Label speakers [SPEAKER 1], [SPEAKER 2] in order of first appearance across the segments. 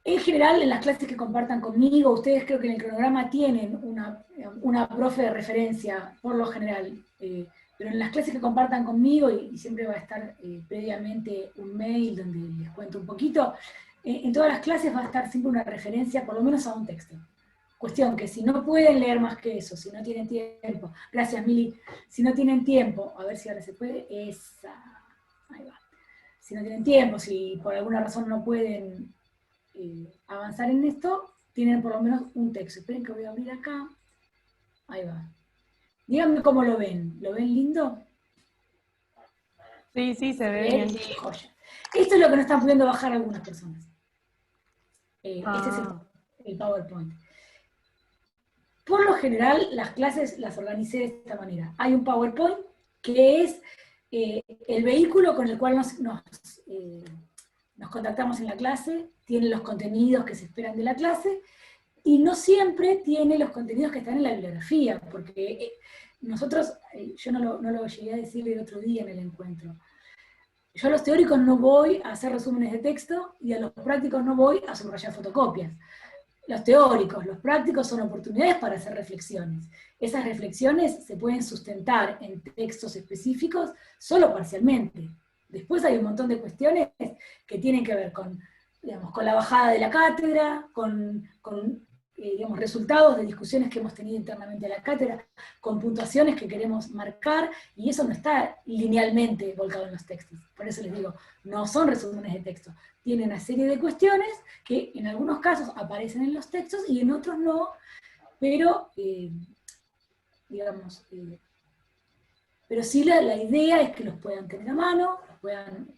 [SPEAKER 1] En general, en las clases que compartan conmigo, ustedes creo que en el cronograma tienen una profe de referencia, por lo general, pero en las clases que compartan conmigo, y siempre va a estar previamente un mail donde les cuento un poquito, en todas las clases va a estar siempre una referencia, por lo menos a un texto. Cuestión que si no pueden leer más que eso, si no tienen tiempo, gracias Mili, si no tienen tiempo, a ver si ahora se puede, ahí va. Si no tienen tiempo, si por alguna razón no pueden avanzar en esto, tienen por lo menos un texto. Esperen que voy a abrir acá. Ahí va. Díganme cómo lo ven. ¿Lo ven lindo?
[SPEAKER 2] Sí, sí, se
[SPEAKER 1] ¿Se
[SPEAKER 2] ve
[SPEAKER 1] ve?
[SPEAKER 2] bien.
[SPEAKER 1] Sí. Joya. Esto es lo que no están pudiendo bajar algunas personas. Este es
[SPEAKER 2] Ah,
[SPEAKER 1] el PowerPoint. Por lo general, las clases las organicé de esta manera. Hay un PowerPoint que es el vehículo con el cual nos contactamos en la clase, tiene los contenidos que se esperan de la clase, y no siempre tiene los contenidos que están en la bibliografía, porque nosotros, yo no lo llegué a decir el otro día en el encuentro, yo a los teóricos no voy a hacer resúmenes de texto y a los prácticos no voy a subrayar fotocopias. Los teóricos, los prácticos son oportunidades para hacer reflexiones. Esas reflexiones se pueden sustentar en textos específicos solo parcialmente. Después hay un montón de cuestiones que tienen que ver con, digamos, con la bajada de la cátedra, con digamos, resultados de discusiones que hemos tenido internamente en la cátedra, con puntuaciones que queremos marcar, y eso no está linealmente volcado en los textos. Por eso les digo, no son resúmenes de texto. Tienen una serie de cuestiones que en algunos casos aparecen en los textos y en otros no, pero digamos, pero sí la idea es que los puedan tener a mano, los puedan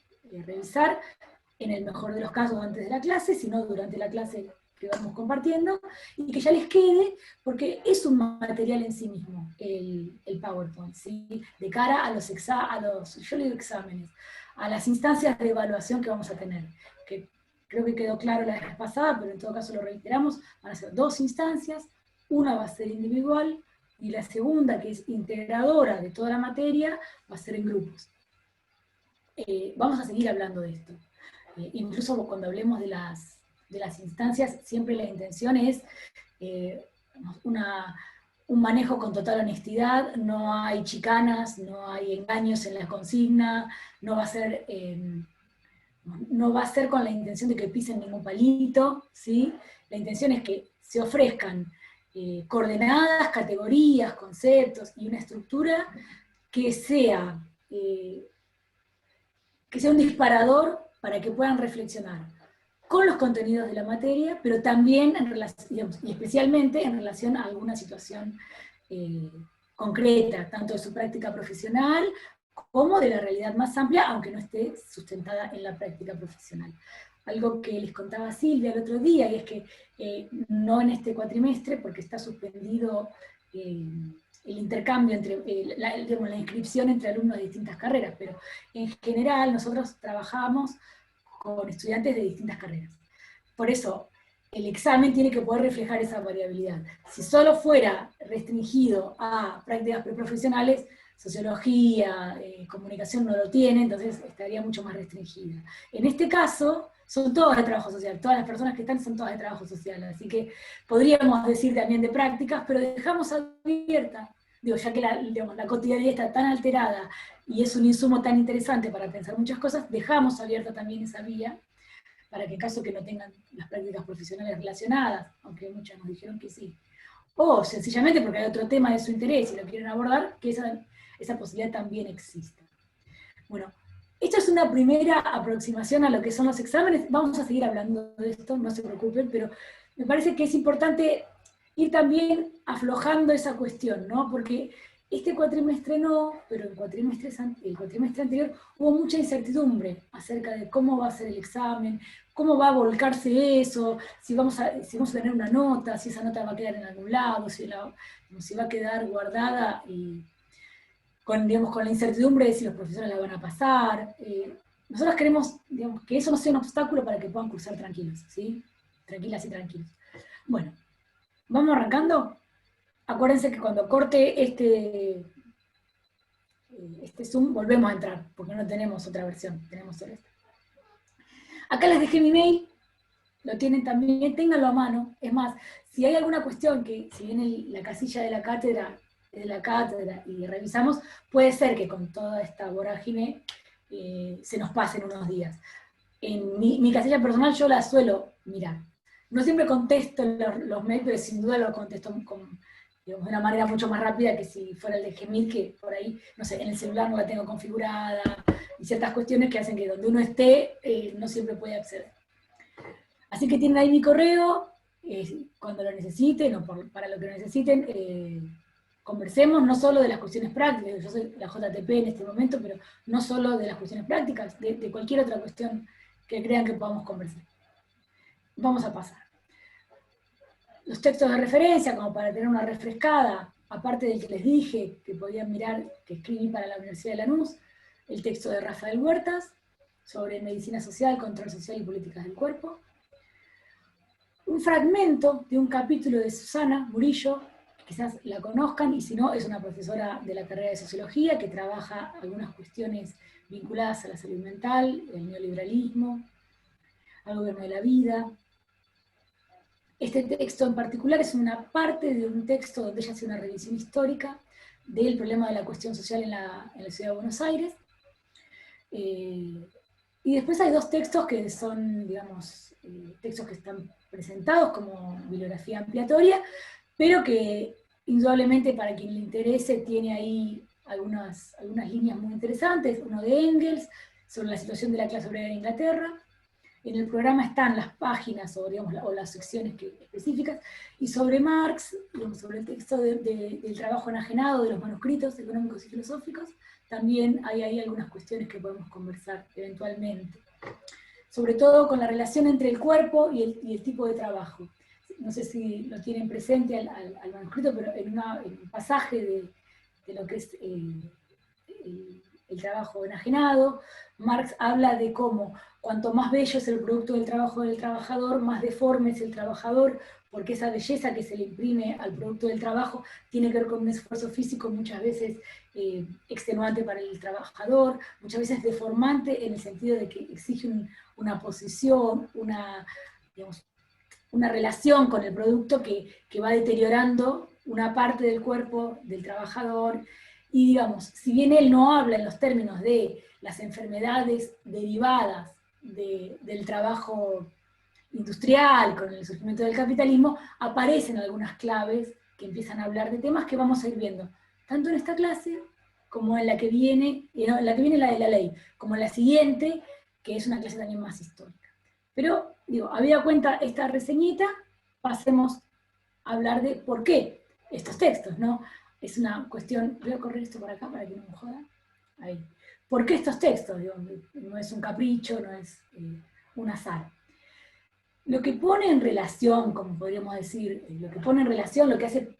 [SPEAKER 1] revisar, en el mejor de los casos antes de la clase, sino durante la clase que vamos compartiendo, y que ya les quede, porque es un material en sí mismo, el PowerPoint, ¿sí? De cara a yo le digo exámenes, a las instancias de evaluación que vamos a tener, que creo que quedó claro la vez pasada, pero en todo caso lo reiteramos, van a ser 2 instancias, una va a ser individual, y la segunda, que es integradora de toda la materia, va a ser en grupos. Vamos a seguir hablando de esto. Incluso cuando hablemos de las instancias, siempre la intención es eh, un manejo con total honestidad, no hay chicanas, no hay engaños en la consigna, no va a ser, no va a ser con la intención de que pisen ningún palito, ¿sí? La intención es que se ofrezcan coordenadas, categorías, conceptos y una estructura que sea eh, que sea un disparador para que puedan reflexionar con los contenidos de la materia, pero también en relación, digamos, y especialmente en relación a alguna situación concreta, tanto de su práctica profesional como de la realidad más amplia, aunque no esté sustentada en la práctica profesional. Algo que les contaba Silvia el otro día, y es que no en este cuatrimestre, porque está suspendido el intercambio entre, digamos, la inscripción entre alumnos de distintas carreras, pero en general nosotros trabajamos con estudiantes de distintas carreras. Por eso, el examen tiene que poder reflejar esa variabilidad. Si solo fuera restringido a prácticas preprofesionales, sociología, comunicación no lo tiene, entonces estaría mucho más restringida. En este caso, son todas de trabajo social, todas las personas que están son todas de trabajo social, así que podríamos decir también de prácticas, pero dejamos abierta, digo, ya que digamos, la cotidianidad está tan alterada y es un insumo tan interesante para pensar muchas cosas, dejamos abierta también esa vía, para que en caso que no tengan las prácticas profesionales relacionadas, aunque muchas nos dijeron que sí, o sencillamente porque hay otro tema de su interés y lo quieren abordar, que esa posibilidad también exista. Bueno, esta es una primera aproximación a lo que son los exámenes, vamos a seguir hablando de esto, no se preocupen, pero me parece que es importante ir también aflojando esa cuestión, ¿no? Porque este cuatrimestre no, pero el cuatrimestre anterior hubo mucha incertidumbre acerca de cómo va a ser el examen, cómo va a volcarse eso, si vamos a tener una nota, si esa nota va a quedar en algún lado, si va a quedar guardada y digamos, con la incertidumbre de si los profesores la van a pasar. Nosotros queremos, digamos, que eso no sea un obstáculo para que puedan cursar tranquilos, ¿sí? Tranquilas y tranquilos. Bueno, ¿vamos arrancando? Acuérdense que cuando corte este Zoom, volvemos a entrar, porque no tenemos otra versión, tenemos solo esta. Acá les dejé mi mail, lo tienen también, ténganlo a mano. Es más, si hay alguna cuestión que, si viene la casilla de la cátedra y revisamos, puede ser que con toda esta vorágine se nos pasen unos días. En mi casilla personal yo la suelo mirar. No siempre contesto los mails, pero sin duda lo contesto digamos, de una manera mucho más rápida que si fuera el de Gmail, que por ahí, no sé, en el celular no la tengo configurada, y ciertas cuestiones que hacen que donde uno esté no siempre puede acceder. Así que tienen ahí mi correo, cuando lo necesiten o para lo que lo necesiten, conversemos no solo de las cuestiones prácticas, yo soy la JTP en este momento, pero no solo de las cuestiones prácticas, de cualquier otra cuestión que crean que podamos conversar. Vamos a pasar. Los textos de referencia, como para tener una refrescada, aparte del que les dije, que podían mirar, que escribí para la Universidad de Lanús, el texto de Rafael Huertas, sobre medicina social, control social y políticas del cuerpo. Un fragmento de un capítulo de Susana Murillo, quizás la conozcan, y si no, es una profesora de la carrera de Sociología que trabaja algunas cuestiones vinculadas a la salud mental, el neoliberalismo, al gobierno de la vida. Este texto en particular es una parte de un texto donde ella hace una revisión histórica del problema de la cuestión social en la ciudad de Buenos Aires. Y después hay dos textos que son, digamos, textos que están presentados como bibliografía ampliatoria, pero que indudablemente para quien le interese tiene ahí algunas líneas muy interesantes. Uno de Engels, sobre la situación de la clase obrera en Inglaterra. En el programa están las páginas o, digamos, o las secciones específicas, y sobre Marx, digamos, sobre el texto del trabajo enajenado, de los manuscritos económicos y filosóficos, también hay ahí algunas cuestiones que podemos conversar eventualmente. Sobre todo con la relación entre el cuerpo y el tipo de trabajo. No sé si lo tienen presente al manuscrito, pero en un pasaje de lo que es el trabajo enajenado, Marx habla de cómo cuanto más bello es el producto del trabajo del trabajador, más deforme es el trabajador, porque esa belleza que se le imprime al producto del trabajo tiene que ver con un esfuerzo físico muchas veces extenuante para el trabajador, muchas veces deformante en el sentido de que exige una posición, digamos, una relación con el producto que va deteriorando una parte del cuerpo del trabajador. Y digamos, si bien él no habla en los términos de las enfermedades derivadas del trabajo industrial, con el surgimiento del capitalismo, aparecen algunas claves que empiezan a hablar de temas que vamos a ir viendo, tanto en esta clase como en la que viene, la de la ley, como en la siguiente, que es una clase también más histórica. Pero, digo, habida cuenta esta reseñita, pasemos a hablar de por qué estos textos, ¿no? Es una cuestión, voy a correr esto por acá para que no me joda. Ahí. ¿Por qué estos textos? Digo, no es un capricho, no es un azar. Lo que pone en relación, como podríamos decir, lo que pone en relación, lo que hace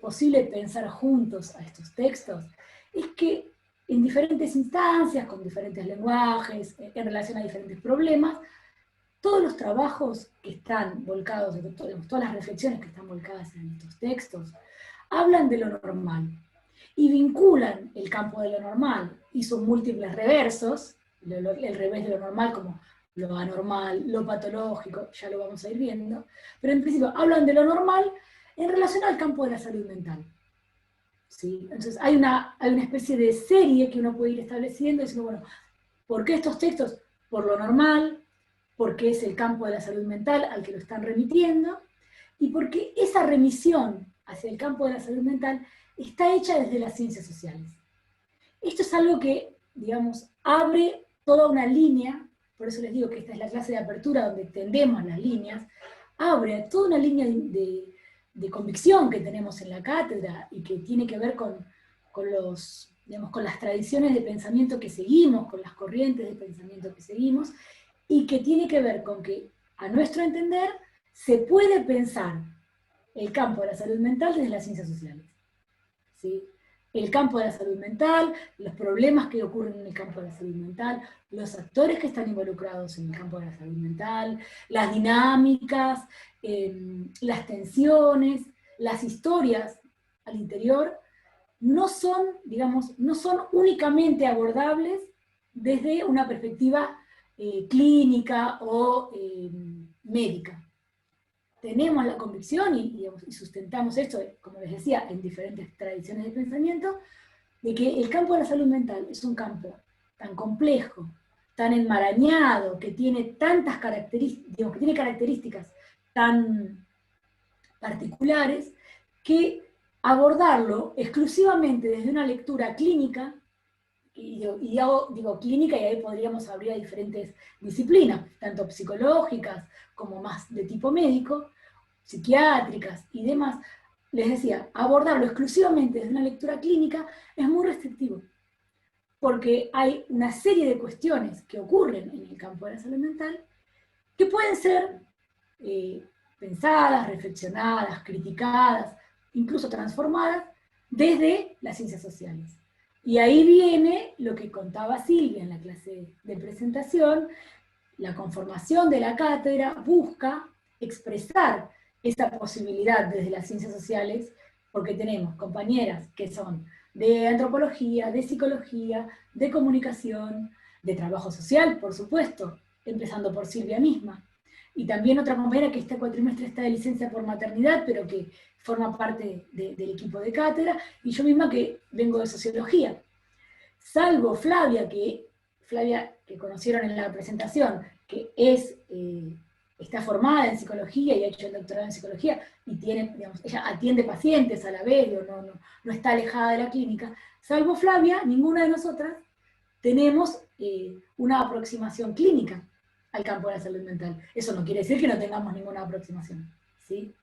[SPEAKER 1] posible pensar juntos a estos textos, es que en diferentes instancias, con diferentes lenguajes, en relación a diferentes problemas, todos los trabajos que están volcados, todas las reflexiones que están volcadas en estos textos, hablan de lo normal y vinculan el campo de lo normal y sus múltiples reversos, el revés de lo normal como lo anormal, lo patológico, ya lo vamos a ir viendo, pero en principio hablan de lo normal en relación al campo de la salud mental. ¿Sí? Entonces hay una especie de serie que uno puede ir estableciendo, diciendo, bueno, ¿por qué estos textos? Por lo normal, porque es el campo de la salud mental al que lo están remitiendo, y porque esa remisión hacia el campo de la salud mental está hecha desde las ciencias sociales. Esto es algo que, digamos, abre toda una línea, por eso les digo que esta es la clase de apertura donde tendemos las líneas, abre toda una línea de convicción que tenemos en la cátedra y que tiene que ver con las tradiciones de pensamiento que seguimos, con las corrientes de pensamiento que seguimos, y que tiene que ver con que, a nuestro entender, se puede pensar el campo de la salud mental desde las ciencias sociales. ¿Sí? El campo de la salud mental, los problemas que ocurren en el campo de la salud mental, los actores que están involucrados en el campo de la salud mental, las dinámicas, las tensiones, las historias al interior, no son, digamos, no son únicamente abordables desde una perspectiva clínica o médica. Tenemos la convicción, y sustentamos esto, como les decía, en diferentes tradiciones de pensamiento, de que el campo de la salud mental es un campo tan complejo, tan enmarañado, que tiene tantas características, digamos, que tiene características tan particulares, que abordarlo exclusivamente desde una lectura clínica, digo clínica, y ahí podríamos abrir a diferentes disciplinas, tanto psicológicas como más de tipo médico, psiquiátricas y demás, les decía, abordarlo exclusivamente desde una lectura clínica es muy restrictivo, porque hay una serie de cuestiones que ocurren en el campo de la salud mental que pueden ser pensadas, reflexionadas, criticadas, incluso transformadas desde las ciencias sociales. Y ahí viene lo que contaba Silvia en la clase de presentación. La conformación de la cátedra busca expresar esa posibilidad desde las ciencias sociales, porque tenemos compañeras que son de antropología, de psicología, de comunicación, de trabajo social, por supuesto, empezando por Silvia misma. Y también otra compañera que este cuatrimestre está de licencia por maternidad, pero que forma parte del equipo de cátedra, y yo misma que vengo de sociología. Salvo Flavia, que conocieron en la presentación, que está formada en psicología y ha hecho el doctorado en psicología, y tiene, digamos, ella atiende pacientes a la vez, no está alejada de la clínica. Salvo Flavia, ninguna de nosotras tenemos una aproximación clínica al campo de la salud mental. Eso no quiere decir que no tengamos ninguna aproximación, ¿sí?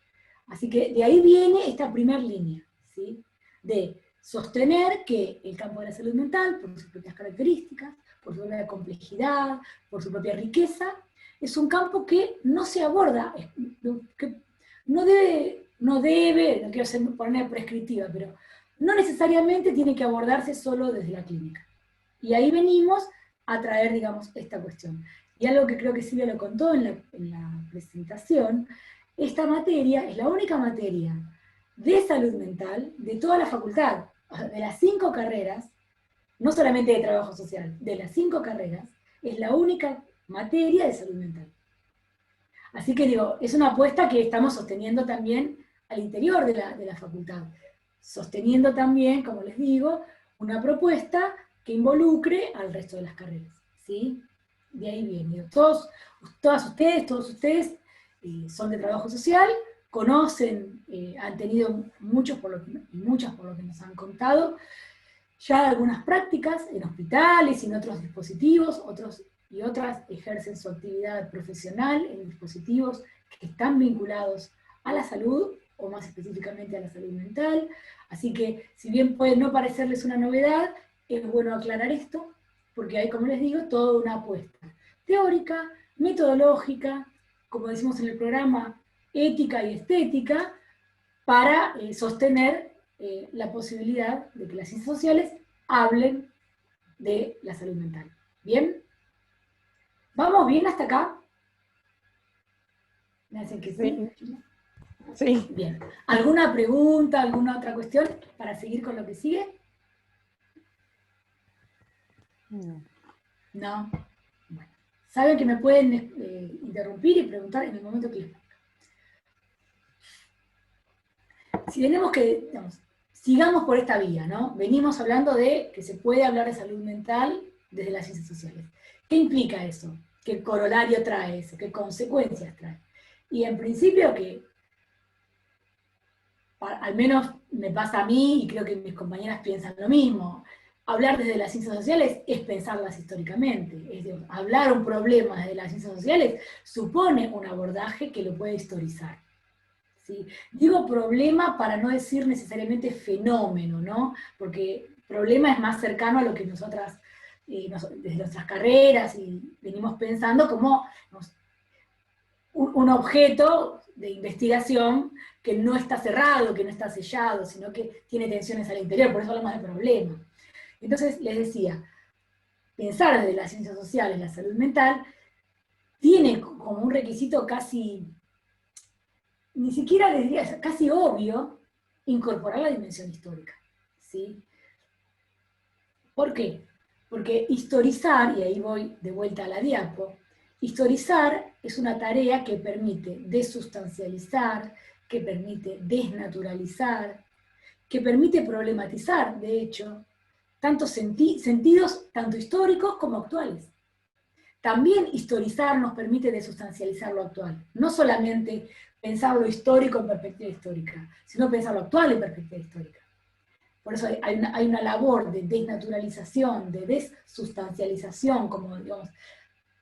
[SPEAKER 1] Así que de ahí viene esta primera línea, ¿sí? De sostener que el campo de la salud mental, por sus propias características, por su propia complejidad, por su propia riqueza, es un campo que no se aborda, que no quiero poner prescriptiva, pero no necesariamente tiene que abordarse solo desde la clínica. Y ahí venimos a traer, digamos, esta cuestión. Y algo que creo que Silvia lo contó en la presentación, esta materia es la única materia de salud mental de toda la facultad, de las 5 carreras, no solamente de trabajo social, de las 5 carreras, es la única materia de salud mental. Así que digo, es una apuesta que estamos sosteniendo también al interior de la facultad, sosteniendo también, como les digo, una propuesta que involucre al resto de las carreras, ¿sí? De ahí viene. Todos ustedes son de trabajo social, conocen, han tenido muchas por lo que nos han contado, ya algunas prácticas en hospitales y en otros dispositivos, otros y otras ejercen su actividad profesional en dispositivos que están vinculados a la salud, o más específicamente a la salud mental. Así que, si bien puede no parecerles una novedad, es bueno aclarar esto, porque hay, como les digo, toda una apuesta teórica, metodológica, como decimos en el programa, ética y estética, para sostener la posibilidad de que las ciencias sociales hablen de la salud mental. ¿Bien? ¿Vamos bien hasta acá? ¿Me hacen que sí?
[SPEAKER 2] Sí.
[SPEAKER 1] Bien. ¿Alguna pregunta, alguna otra cuestión para seguir con lo que sigue?
[SPEAKER 2] No.
[SPEAKER 1] No. Bueno. Saben que me pueden interrumpir y preguntar en el momento que les ponga. Si tenemos que, digamos, sigamos por esta vía, ¿no? Venimos hablando de que se puede hablar de salud mental desde las ciencias sociales. ¿Qué implica eso? ¿Qué corolario trae eso? ¿Qué consecuencias trae? Y en principio que, al menos me pasa a mí, y creo que mis compañeras piensan lo mismo, hablar desde las ciencias sociales es pensarlas históricamente. Es decir, hablar un problema desde las ciencias sociales supone un abordaje que lo puede historizar. ¿Sí? Digo problema para no decir necesariamente fenómeno, ¿no? Porque problema es más cercano a lo que nosotras, desde nuestras carreras, y venimos pensando como un objeto de investigación que no está cerrado, que no está sellado, sino que tiene tensiones al interior, por eso hablamos de problema. Entonces, les decía, pensar desde las ciencias sociales la salud mental tiene como un requisito casi, ni siquiera les diría, es casi obvio, incorporar la dimensión histórica, ¿sí? ¿Por qué? Porque historizar, y ahí voy de vuelta a la diapo, historizar es una tarea que permite desustancializar, que permite desnaturalizar, que permite problematizar, de hecho, tantos sentidos, tanto históricos como actuales. También historizar nos permite desustancializar lo actual, no solamente pensar lo histórico en perspectiva histórica, sino pensar lo actual en perspectiva histórica. Por eso hay una labor de desnaturalización, de desustancialización, como digamos,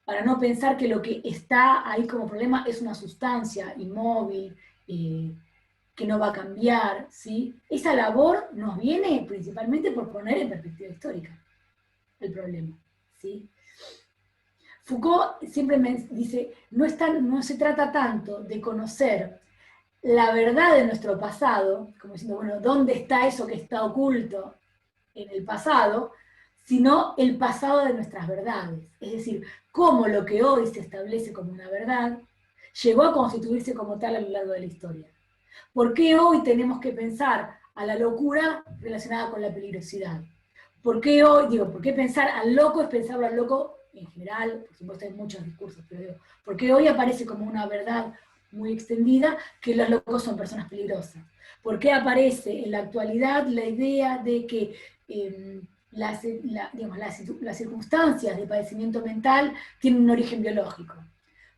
[SPEAKER 1] para no pensar que lo que está ahí como problema es una sustancia inmóvil, que no va a cambiar, ¿sí? Esa labor nos viene principalmente por poner en perspectiva histórica el problema, ¿sí? Foucault siempre me dice, no se trata tanto de conocer la verdad de nuestro pasado, como diciendo, bueno, ¿dónde está eso que está oculto en el pasado? Sino el pasado de nuestras verdades. Es decir, cómo lo que hoy se establece como una verdad llegó a constituirse como tal a lo largo de la historia. ¿Por qué hoy tenemos que pensar a la locura relacionada con la peligrosidad? ¿Por qué hoy, por qué pensar al loco es pensarlo al loco en general? Por supuesto hay muchos discursos, pero digo, ¿por qué hoy aparece como una verdad muy extendida que los locos son personas peligrosas? ¿Por qué aparece en la actualidad la idea de que las circunstancias de padecimiento mental tienen un origen biológico?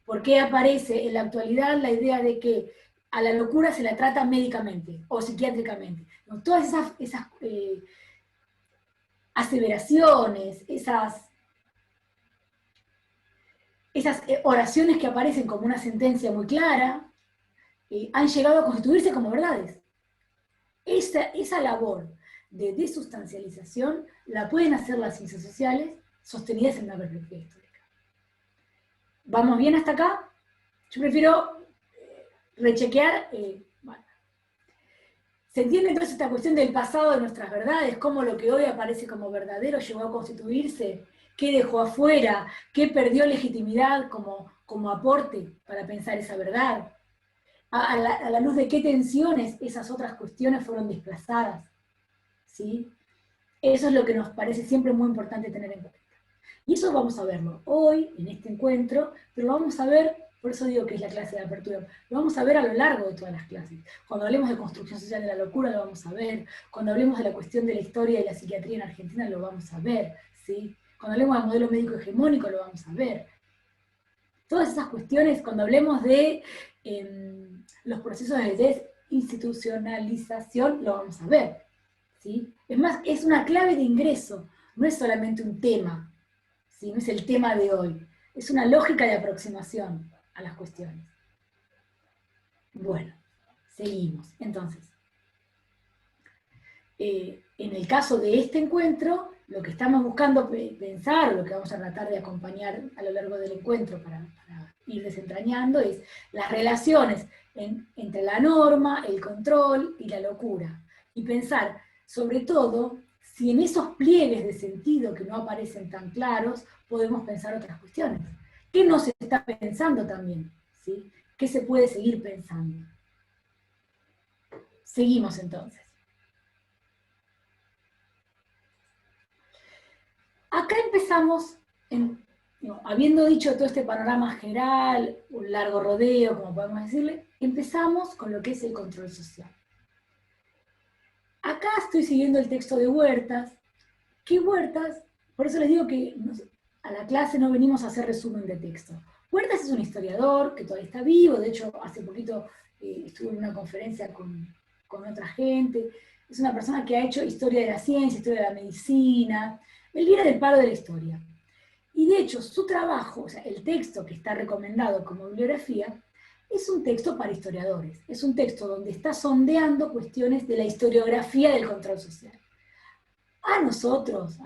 [SPEAKER 1] ¿Por qué aparece en la actualidad la idea de que a la locura se la trata médicamente o psiquiátricamente? ¿No? Todas esas aseveraciones, esas oraciones que aparecen como una sentencia muy clara, han llegado a constituirse como verdades. Esa labor de desustancialización la pueden hacer las ciencias sociales sostenidas en una perspectiva histórica. ¿Vamos bien hasta acá? Yo prefiero rechequear. Bueno. ¿Se entiende entonces esta cuestión del pasado de nuestras verdades? Cómo lo que hoy aparece como verdadero llegó a constituirse, qué dejó afuera, qué perdió legitimidad como aporte para pensar esa verdad. A la luz de qué tensiones esas otras cuestiones fueron desplazadas. ¿Sí? Eso es lo que nos parece siempre muy importante tener en cuenta. Y eso vamos a verlo hoy, en este encuentro, pero lo vamos a ver, por eso digo que es la clase de apertura, lo vamos a ver a lo largo de todas las clases. Cuando hablemos de construcción social de la locura, lo vamos a ver. Cuando hablemos de la cuestión de la historia y la psiquiatría en Argentina, lo vamos a ver. ¿Sí? Cuando hablemos del modelo médico hegemónico, lo vamos a ver. Todas esas cuestiones, cuando hablemos de los procesos de desinstitucionalización, lo vamos a ver. ¿Sí? Es más, es una clave de ingreso, no es solamente un tema, ¿sí? No es el tema de hoy, es una lógica de aproximación a las cuestiones. Bueno, seguimos. Entonces, en el caso de este encuentro, lo que estamos buscando pensar, o lo que vamos a tratar de acompañar a lo largo del encuentro para ir desentrañando, es las relaciones entre la norma, el control y la locura. Y pensar, sobre todo, si en esos pliegues de sentido que no aparecen tan claros, podemos pensar otras cuestiones. ¿Qué no se está pensando también? ¿Sí? ¿Qué se puede seguir pensando? Seguimos entonces. Acá empezamos, habiendo dicho todo este panorama general, un largo rodeo, como podemos decirle, empezamos con lo que es el control social. Acá estoy siguiendo el texto de Huertas. ¿Qué Huertas? Por eso les digo que a la clase no venimos a hacer resumen de texto. Huertas es un historiador que todavía está vivo, de hecho hace poquito estuvo en una conferencia con otra gente. Es una persona que ha hecho historia de la ciencia, historia de la medicina. Él viene del palo de la historia. Y de hecho, su trabajo, o sea, el texto que está recomendado como bibliografía, es un texto para historiadores. Es un texto donde está sondeando cuestiones de la historiografía del control social. A nosotros,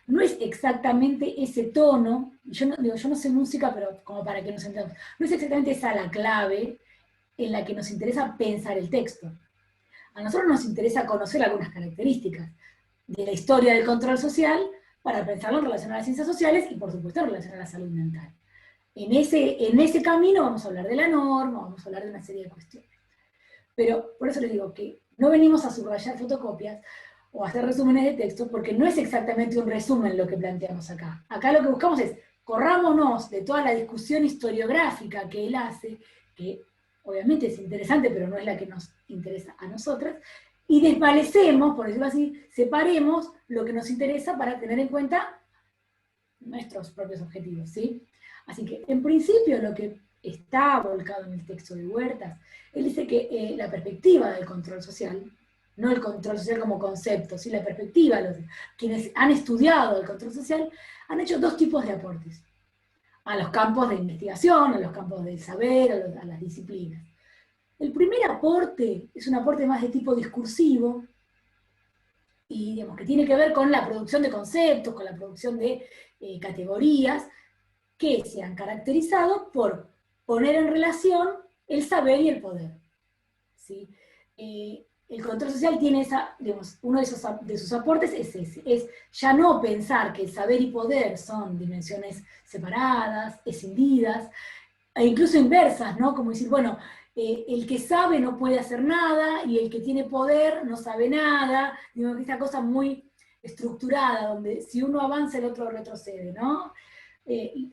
[SPEAKER 1] no es exactamente ese tono, yo no sé música, pero como para que nos entendamos, no es exactamente esa la clave en la que nos interesa pensar el texto. A nosotros nos interesa conocer algunas características de la historia del control social para pensarlo en relación a las ciencias sociales y por supuesto en relación a la salud mental. En ese camino vamos a hablar de la norma, vamos a hablar de una serie de cuestiones. Pero por eso les digo que no venimos a subrayar fotocopias, o hacer resúmenes de texto, porque no es exactamente un resumen lo que planteamos acá. Acá lo que buscamos es, corrámonos de toda la discusión historiográfica que él hace, que obviamente es interesante, pero no es la que nos interesa a nosotras, y desvalecemos, por decirlo así, separemos lo que nos interesa para tener en cuenta nuestros propios objetivos, ¿sí? Así que, en principio, lo que está volcado en el texto de Huertas, él dice que la perspectiva del control social, no el control social como concepto, ¿sí? La perspectiva, quienes han estudiado el control social, han hecho dos tipos de aportes, a los campos de investigación, a los campos del saber, a las disciplinas. El primer aporte es un aporte más de tipo discursivo, y digamos, que tiene que ver con la producción de conceptos, con la producción de categorías, que se han caracterizado por poner en relación el saber y el poder. ¿Sí? El control social tiene digamos, uno de sus aportes es ese, es ya no pensar que el saber y poder son dimensiones separadas, escindidas, e incluso inversas, ¿no? Como decir, bueno, el que sabe no puede hacer nada, y el que tiene poder no sabe nada, digo, esta cosa muy estructurada, donde si uno avanza el otro retrocede, ¿no?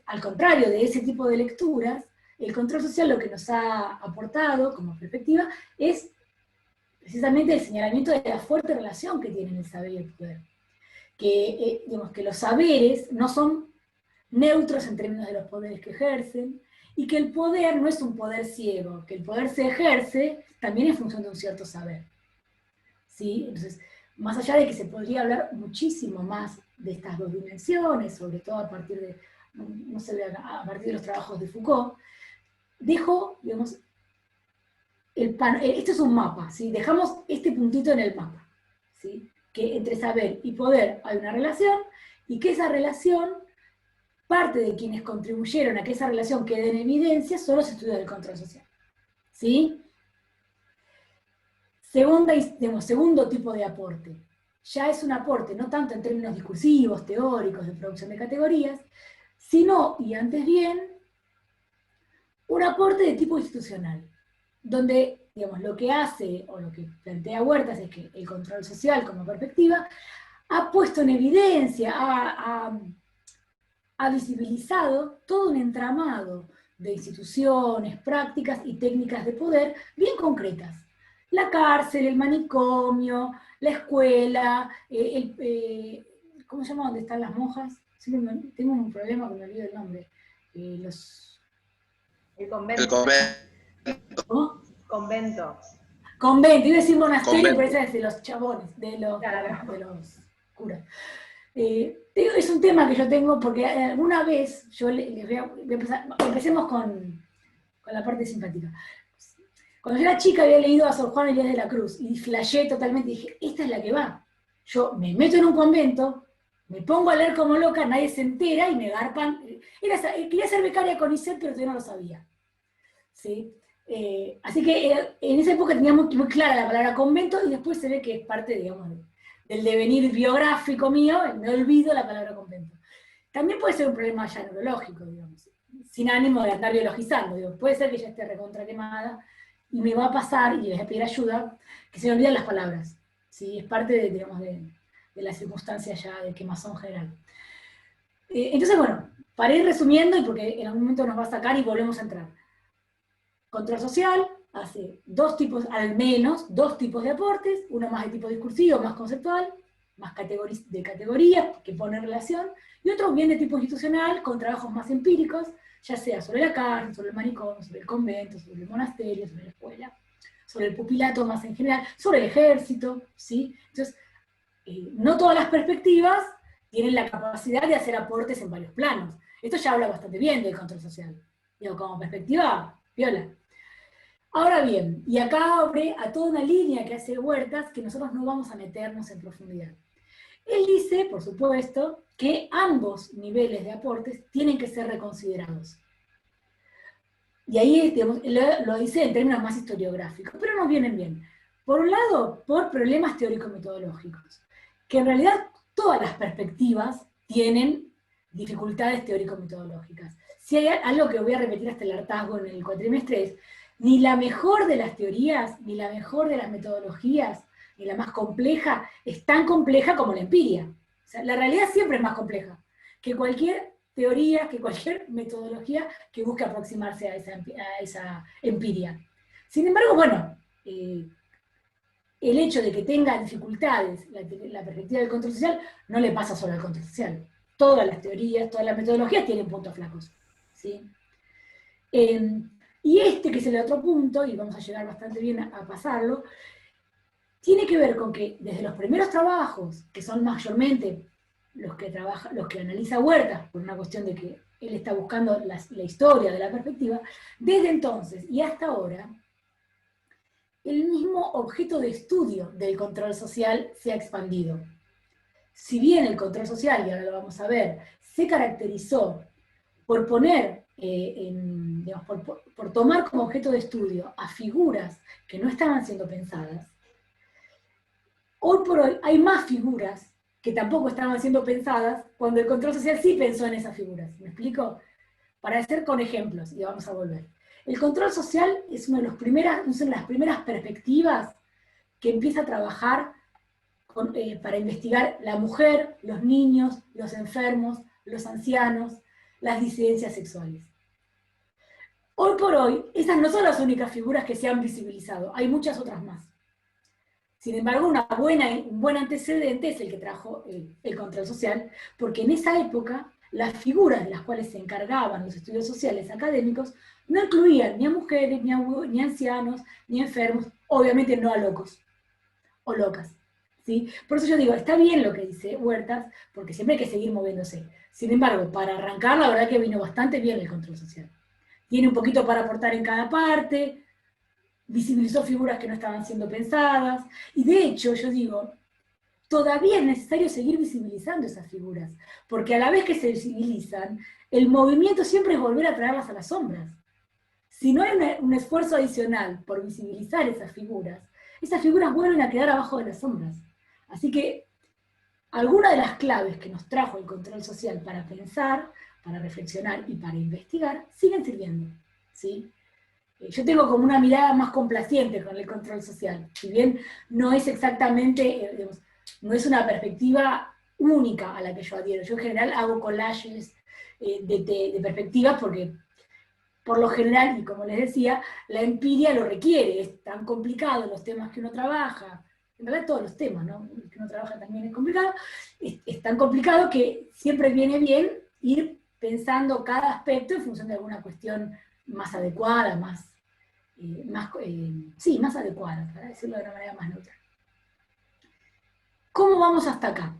[SPEAKER 1] Al contrario de ese tipo de lecturas, el control social lo que nos ha aportado como perspectiva es precisamente el señalamiento de la fuerte relación que tienen el saber y el poder. Que, digamos, que los saberes no son neutros en términos de los poderes que ejercen, y que el poder no es un poder ciego, que el poder se ejerce también en función de un cierto saber. ¿Sí? Entonces, más allá de que se podría hablar muchísimo más de estas dos dimensiones, sobre todo a partir de, no se ve a partir de los trabajos de Foucault, dejo, digamos, esto es un mapa, ¿sí? Dejamos este puntito en el mapa, ¿sí? Que entre saber y poder hay una relación, y que esa relación, parte de quienes contribuyeron a que esa relación quede en evidencia son los estudios del control social. ¿Sí? Segundo tipo de aporte. Ya es un aporte, no tanto en términos discursivos, teóricos, de producción de categorías, sino, y antes bien, un aporte de tipo institucional, donde, digamos, lo que hace, o lo que plantea Huertas, es que el control social como perspectiva ha puesto en evidencia, ha visibilizado todo un entramado de instituciones, prácticas y técnicas de poder bien concretas. La cárcel, el manicomio, la escuela, ¿cómo se llama donde están las monjas? Tengo un problema que me olvido el nombre.
[SPEAKER 3] El convento.
[SPEAKER 4] El convento.
[SPEAKER 1] ¿Cómo?
[SPEAKER 3] Convento.
[SPEAKER 1] Convento, iba a decir monasterio,
[SPEAKER 4] Convento.
[SPEAKER 1] pero ese es de los chabones, de los curas. Es un tema que yo tengo, porque alguna vez, yo les voy a empezar, empecemos con la parte simpática. Cuando yo era chica había leído a Sor Juana Inés de la Cruz, y flasheé totalmente, y dije, esta es la que va. Yo me meto en un convento, me pongo a leer como loca, nadie se entera, y me garpan. Quería ser becaria con ISET, pero todavía no lo sabía. ¿Sí? Así que en esa época tenía muy clara la palabra convento, y después se ve que es parte, digamos, del devenir biográfico mío, me olvido la palabra convento. También puede ser un problema ya neurológico, digamos, sin ánimo de andar biologizando, digo, puede ser que ya esté recontra quemada, y me va a pasar, y les voy a pedir ayuda, que se me olvidan las palabras, ¿sí? Es parte de, digamos, de la circunstancia ya de quemazón general. Entonces, bueno, para ir resumiendo, y porque en algún momento nos va a sacar y volvemos a entrar. Control social hace al menos dos tipos de aportes, uno más de tipo discursivo, más conceptual, más de categorías que pone en relación, y otro bien de tipo institucional, con trabajos más empíricos, ya sea sobre la cárcel, sobre el manicomio, sobre el convento, sobre el monasterio, sobre la escuela, sobre el pupilato más en general, sobre el ejército, ¿sí? Entonces, no todas las perspectivas tienen la capacidad de hacer aportes en varios planos. Esto ya habla bastante bien del control social. Digo, como perspectiva, viola. Ahora bien, y acá abre a toda una línea que hace Huertas, que nosotros no vamos a meternos en profundidad. Él dice, por supuesto, que ambos niveles de aportes tienen que ser reconsiderados. Y ahí, digamos, lo dice en términos más historiográficos, pero nos vienen bien. Por un lado, por problemas teórico-metodológicos, que en realidad todas las perspectivas tienen dificultades teórico-metodológicas. Si hay algo que voy a repetir hasta el hartazgo en el cuatrimestre es, ni la mejor de las teorías, ni la mejor de las metodologías, y la más compleja, es tan compleja como la empiria. O sea, la realidad siempre es más compleja que cualquier teoría, que cualquier metodología que busque aproximarse a esa empiria. Sin embargo, bueno, el hecho de que tenga dificultades la perspectiva del control social no le pasa solo al control social. Todas las teorías, todas las metodologías tienen puntos flacos, ¿sí? Y este, que es el otro punto, y vamos a llegar bastante bien a pasarlo, tiene que ver con que desde los primeros trabajos, que son mayormente los que analiza Huertas, por una cuestión de que él está buscando la historia de la perspectiva, desde entonces y hasta ahora, el mismo objeto de estudio del control social se ha expandido. Si bien el control social, y ahora lo vamos a ver, se caracterizó por poner, digamos, por tomar como objeto de estudio a figuras que no estaban siendo pensadas, hoy por hoy hay más figuras que tampoco estaban siendo pensadas cuando el control social sí pensó en esas figuras. ¿Me explico? Para hacer con ejemplos, y vamos a volver. El control social es una de las primeras perspectivas que empieza a trabajar para investigar la mujer, los niños, los enfermos, los ancianos, las disidencias sexuales. Hoy por hoy, esas no son las únicas figuras que se han visibilizado, hay muchas otras más. Sin embargo, un buen antecedente es el que trajo el control social, porque en esa época las figuras de las cuales se encargaban los estudios sociales académicos no incluían ni a mujeres, ni a ancianos, ni a enfermos, obviamente no a locos o locas. ¿Sí? Por eso yo digo, está bien lo que dice Huertas, porque siempre hay que seguir moviéndose. Sin embargo, para arrancar, la verdad que vino bastante bien el control social. Tiene un poquito para aportar en cada parte, visibilizó figuras que no estaban siendo pensadas, y de hecho, yo digo, todavía es necesario seguir visibilizando esas figuras, porque a la vez que se visibilizan, el movimiento siempre es volver a traerlas a las sombras. Si no hay un esfuerzo adicional por visibilizar esas figuras vuelven a quedar abajo de las sombras. Así que algunas de las claves que nos trajo el control social para pensar, para reflexionar y para investigar, siguen sirviendo, ¿sí? Yo tengo como una mirada más complaciente con el control social, si bien no es exactamente, digamos, no es una perspectiva única a la que yo adhiero. Yo en general hago collages de perspectivas porque, por lo general, y como les decía, la empiria lo requiere, es tan complicado los temas que uno trabaja, en realidad todos los temas, ¿no? Que uno trabaja también es complicado, es tan complicado que siempre viene bien ir pensando cada aspecto en función de alguna cuestión más adecuada, más adecuada, para decirlo de una manera más neutra. ¿Cómo vamos hasta acá?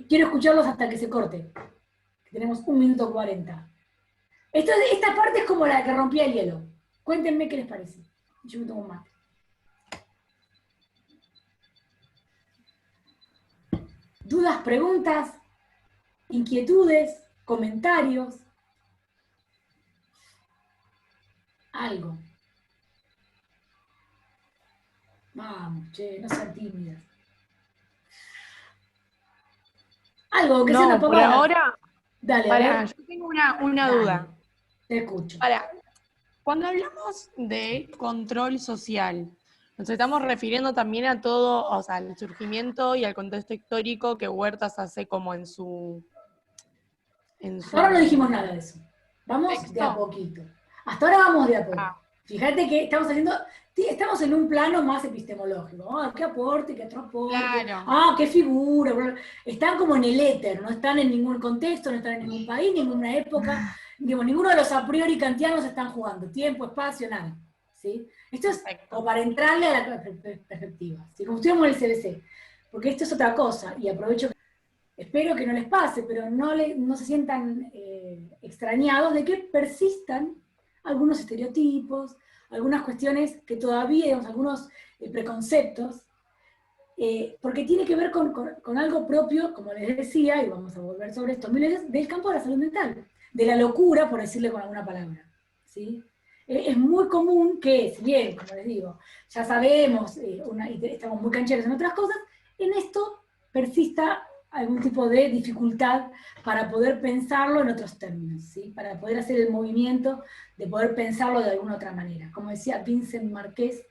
[SPEAKER 1] Quiero escucharlos hasta que se corte. Tenemos 1 minuto 40. Esta parte es como la que rompía el hielo. Cuéntenme qué les parece. Yo me tomo un mate. ¿Dudas, preguntas, inquietudes, comentarios? Algo. Vamos, che, no sean tímidas. Algo que sea una
[SPEAKER 2] No, por
[SPEAKER 1] pavada.
[SPEAKER 2] ahora,
[SPEAKER 1] Dale, a
[SPEAKER 2] para,
[SPEAKER 1] ver.
[SPEAKER 2] yo tengo una
[SPEAKER 1] Dale,
[SPEAKER 2] duda.
[SPEAKER 1] te escucho.
[SPEAKER 2] Para, cuando hablamos de control social, nos estamos refiriendo también a todo, o sea, al surgimiento y al contexto histórico que Huertas hace como en su
[SPEAKER 1] Hasta ahora no dijimos nada de eso. Vamos de a
[SPEAKER 2] texto.
[SPEAKER 1] poquito. Hasta ahora vamos de a poco.
[SPEAKER 2] Ah,
[SPEAKER 1] Fíjate que estamos en un plano más epistemológico. Ah, qué aporte, qué otro aporte.
[SPEAKER 2] claro.
[SPEAKER 1] Ah, qué figura. Están como en el éter, no están en ningún contexto, no están en ningún país, ninguna época. Digo, ninguno de los a priori kantianos están jugando. Tiempo, espacio, nada. ¿Sí? Esto es
[SPEAKER 2] Perfecto.
[SPEAKER 1] o para entrarle a la perspectiva. ¿Sí? Como estudiamos en el CBC. Porque esto es otra cosa. Y aprovecho. Espero que no les pase, pero no se sientan extrañados de que persistan algunos estereotipos, algunas cuestiones que todavía, digamos, algunos preconceptos, porque tiene que ver con algo propio, como les decía, y vamos a volver sobre esto mil veces, del campo de la salud mental, de la locura, por decirle con alguna palabra. ¿Sí? Es muy común que, si bien, como les digo, ya sabemos, y estamos muy cancheros en otras cosas, en esto persista algún tipo de dificultad para poder pensarlo en otros términos, ¿sí? Para poder hacer el movimiento de poder pensarlo de alguna otra manera. Como decía Vincent Marqués,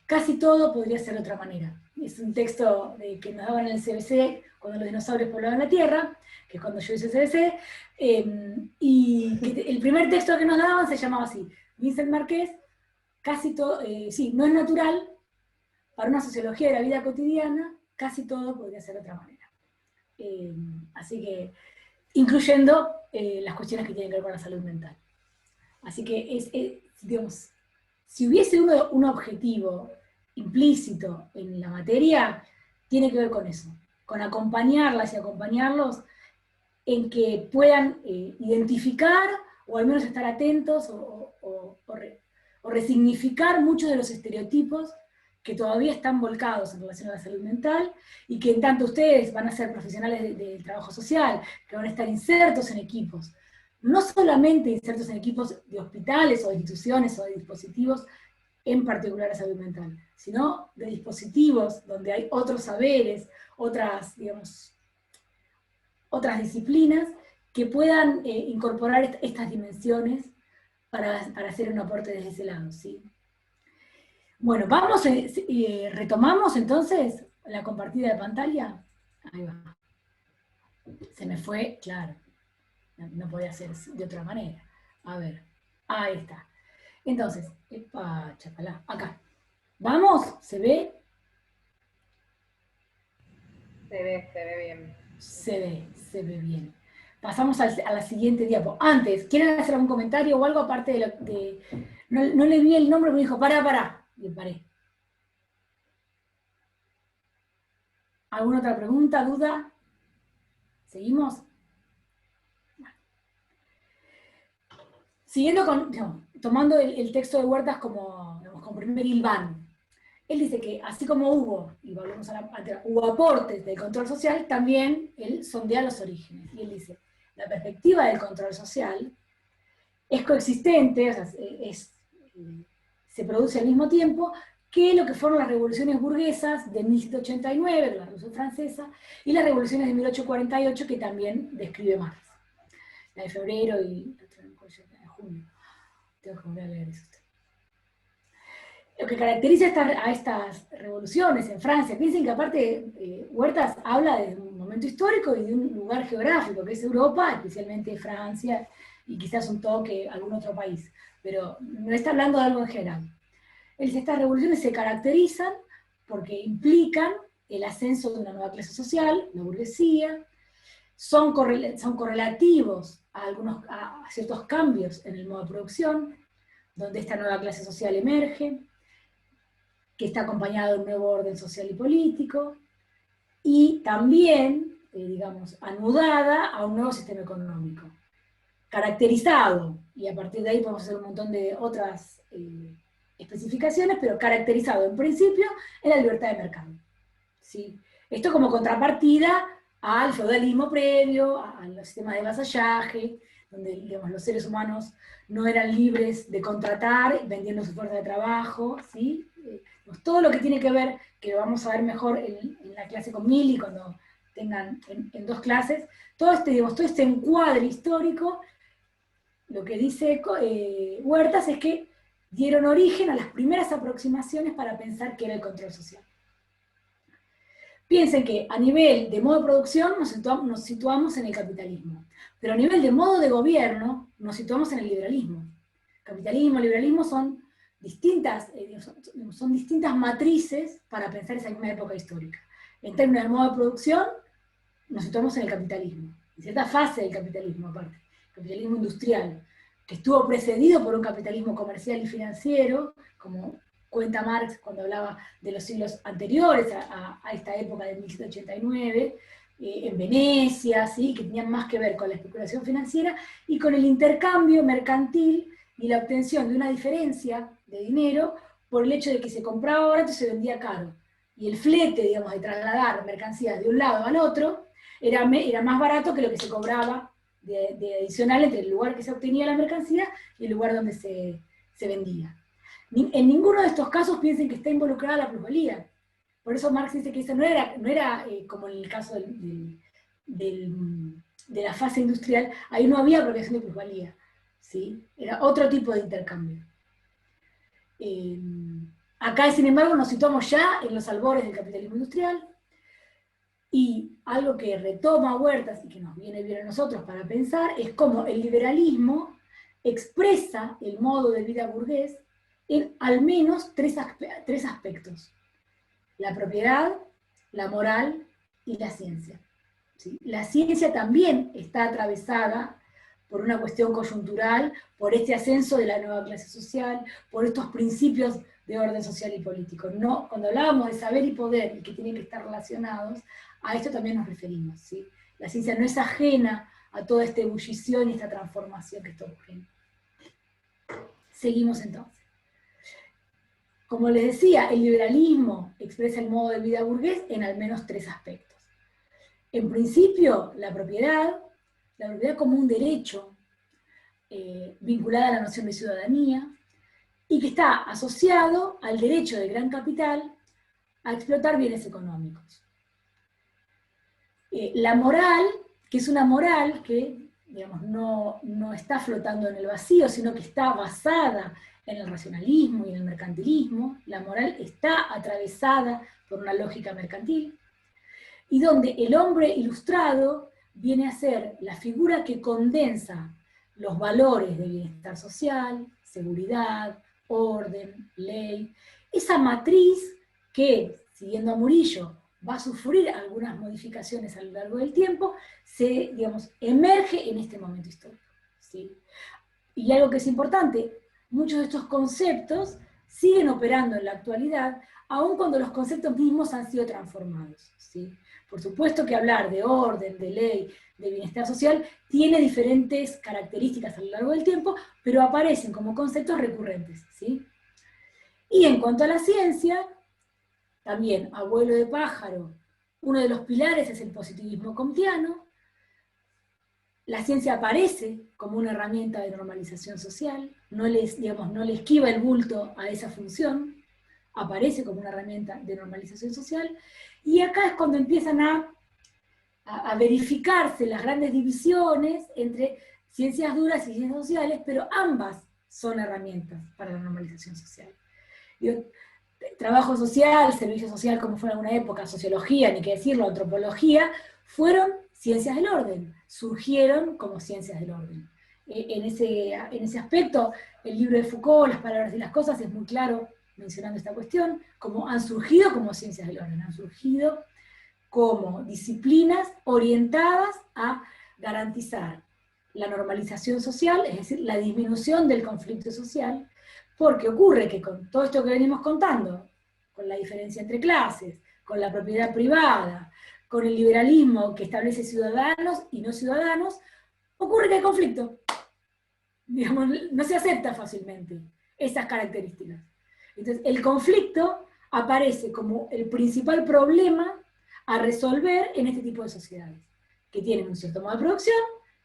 [SPEAKER 1] casi todo podría ser de otra manera. es un texto que nos daban en el CBC cuando los dinosaurios poblaban la Tierra, que es cuando yo hice CBC, y que el primer texto que nos daban se llamaba así, Vincent Marqués, casi todo, sí, no es natural, para una sociología de la vida cotidiana, casi todo podría ser de otra manera. Así que, incluyendo las cuestiones que tienen que ver con la salud mental. Así que, digamos, si hubiese un objetivo implícito en la materia, tiene que ver con eso, con acompañarlas y acompañarlos en que puedan identificar o al menos estar atentos o resignificar muchos de los estereotipos que todavía están volcados en relación a la salud mental y que en tanto ustedes van a ser profesionales del trabajo social, que van a estar insertos en equipos, no solamente insertos en equipos de hospitales o de instituciones o de dispositivos en particular de salud mental, sino de dispositivos donde hay otros saberes, otras, digamos, otras disciplinas que puedan incorporar estas dimensiones para hacer un aporte desde ese lado, ¿sí? Bueno, vamos, retomamos entonces la compartida de pantalla. Ahí va. Se me fue, claro. No podía ser de otra manera. A ver, ahí está. Entonces, epa, chacalá, acá. ¿Vamos? ¿Se ve?
[SPEAKER 3] Se ve bien.
[SPEAKER 1] Se ve bien. Pasamos a la siguiente diapo. Antes, ¿quieren hacer algún comentario o algo aparte de no le vi el nombre, me dijo, pará. Y paré. ¿Alguna otra pregunta, duda? ¿Seguimos? Siguiendo con, tomando el texto de Huertas como primer hilván, él dice que así como y volvemos a hubo aportes del control social, también él sondea los orígenes. Y él dice, la perspectiva del control social es coexistente, o sea, se produce al mismo tiempo que lo que fueron las revoluciones burguesas de 1789, la Revolución Francesa, y las revoluciones de 1848 que también describe Marx. La de febrero y la de junio. Tengo que volver a leer eso. Lo que caracteriza a estas revoluciones en Francia, piensen que aparte Huertas habla de un momento histórico y de un lugar geográfico, que es Europa, especialmente Francia, y quizás un toque algún otro país, pero no está hablando de algo en general. Estas revoluciones se caracterizan porque implican el ascenso de una nueva clase social, la burguesía, son correlativos a ciertos cambios en el modo de producción, donde esta nueva clase social emerge, que está acompañado de un nuevo orden social y político, y también, digamos, anudada a un nuevo sistema económico, caracterizado, y a partir de ahí podemos hacer un montón de otras especificaciones, pero caracterizado en principio en la libertad de mercado. ¿Sí? Esto como contrapartida al feudalismo previo, al sistema de vasallaje, donde digamos, los seres humanos no eran libres de contratar vendiendo su fuerza de trabajo, ¿sí? Todo lo que tiene que ver, que lo vamos a ver mejor en la clase con Mili, cuando tengan en dos clases, todo este encuadre histórico, lo que dice Huertas es que dieron origen a las primeras aproximaciones para pensar qué era el control social. Piensen que a nivel de modo de producción nos situamos en el capitalismo, pero a nivel de modo de gobierno nos situamos en el liberalismo. Capitalismo y liberalismo son distintas matrices para pensar esa misma época histórica. En términos de modo de producción, nos situamos en el capitalismo, en cierta fase del capitalismo aparte, capitalismo industrial, que estuvo precedido por un capitalismo comercial y financiero, como cuenta Marx cuando hablaba de los siglos anteriores a esta época de 1789, en Venecia, ¿sí? Que tenían más que ver con la especulación financiera y con el intercambio mercantil y la obtención de una diferencia de dinero por el hecho de que se compraba barato y se vendía caro. Y el flete, digamos, de trasladar mercancías de un lado al otro era más barato que lo que se cobraba de adicional entre el lugar que se obtenía la mercancía y el lugar donde se vendía. En ninguno de estos casos piensen que está involucrada la plusvalía. Por eso Marx dice que eso no era como en el caso de la fase industrial, ahí no había apropiación de plusvalía, ¿sí? Era otro tipo de intercambio. Acá, sin embargo, nos situamos ya en los albores del capitalismo industrial, y algo que retoma Huertas y que nos viene bien a nosotros para pensar es cómo el liberalismo expresa el modo de vida burgués en al menos tres aspectos: la propiedad, la moral y la ciencia. ¿Sí? La ciencia también está atravesada por una cuestión coyuntural, por este ascenso de la nueva clase social, por estos principios de orden social y político. No, cuando hablábamos de saber y poder, y que tienen que estar relacionados, a esto también nos referimos. ¿Sí? La ciencia no es ajena a toda esta ebullición y esta transformación que está ocurriendo. Seguimos entonces. Como les decía, el liberalismo expresa el modo de vida burgués en al menos tres aspectos. En principio, la propiedad como un derecho vinculado a la noción de ciudadanía, y que está asociado al derecho del gran capital a explotar bienes económicos. La moral, que es una moral que, digamos, no está flotando en el vacío, sino que está basada en el racionalismo y en el mercantilismo. La moral está atravesada por una lógica mercantil, y donde el hombre ilustrado viene a ser la figura que condensa los valores de bienestar social, seguridad, orden, ley, esa matriz que, siguiendo a Murillo, va a sufrir algunas modificaciones a lo largo del tiempo, digamos, emerge en este momento histórico. ¿Sí? Y algo que es importante, muchos de estos conceptos siguen operando en la actualidad, aun cuando los conceptos mismos han sido transformados. ¿Sí? Por supuesto que hablar de orden, de ley, de bienestar social, tiene diferentes características a lo largo del tiempo, pero aparecen como conceptos recurrentes. ¿Sí? Y en cuanto a la ciencia, también, abuelo de pájaro, uno de los pilares es el positivismo comtiano. La ciencia aparece como una herramienta de normalización social, no le esquiva el bulto a esa función, aparece como una herramienta de normalización social, y acá es cuando empiezan a verificarse las grandes divisiones entre ciencias duras y ciencias sociales, pero ambas son herramientas para la normalización social. Trabajo social, servicio social, como fue en alguna época, sociología, ni qué decirlo, antropología, fueron ciencias del orden, surgieron como ciencias del orden. En ese aspecto, el libro de Foucault, Las palabras y las cosas, es muy claro mencionando esta cuestión, como han surgido como ciencias del orden, han surgido como disciplinas orientadas a garantizar la normalización social, es decir, la disminución del conflicto social, porque ocurre que con todo esto que venimos contando, con la diferencia entre clases, con la propiedad privada, con el liberalismo que establece ciudadanos y no ciudadanos, ocurre que hay conflicto. Digamos, no se acepta fácilmente esas características. Entonces, el conflicto aparece como el principal problema a resolver en este tipo de sociedades, que tienen un cierto modo de producción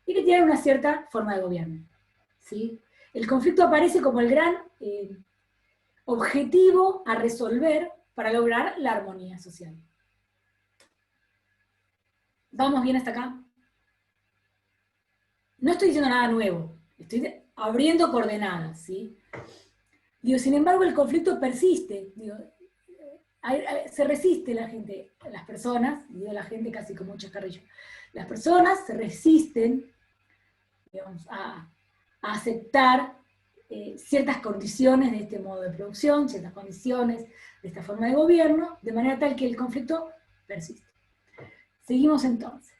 [SPEAKER 1] y que tienen una cierta forma de gobierno. ¿Sí? El conflicto aparece como el gran objetivo a resolver para lograr la armonía social. ¿Vamos bien hasta acá? No estoy diciendo nada nuevo, estoy abriendo coordenadas, ¿sí? Sin embargo, el conflicto persiste. Se resiste la gente, las personas, digo la gente casi con mucho chascarrillo, las personas se resisten, digamos, a aceptar ciertas condiciones de este modo de producción, ciertas condiciones de esta forma de gobierno, de manera tal que el conflicto persiste. Seguimos entonces.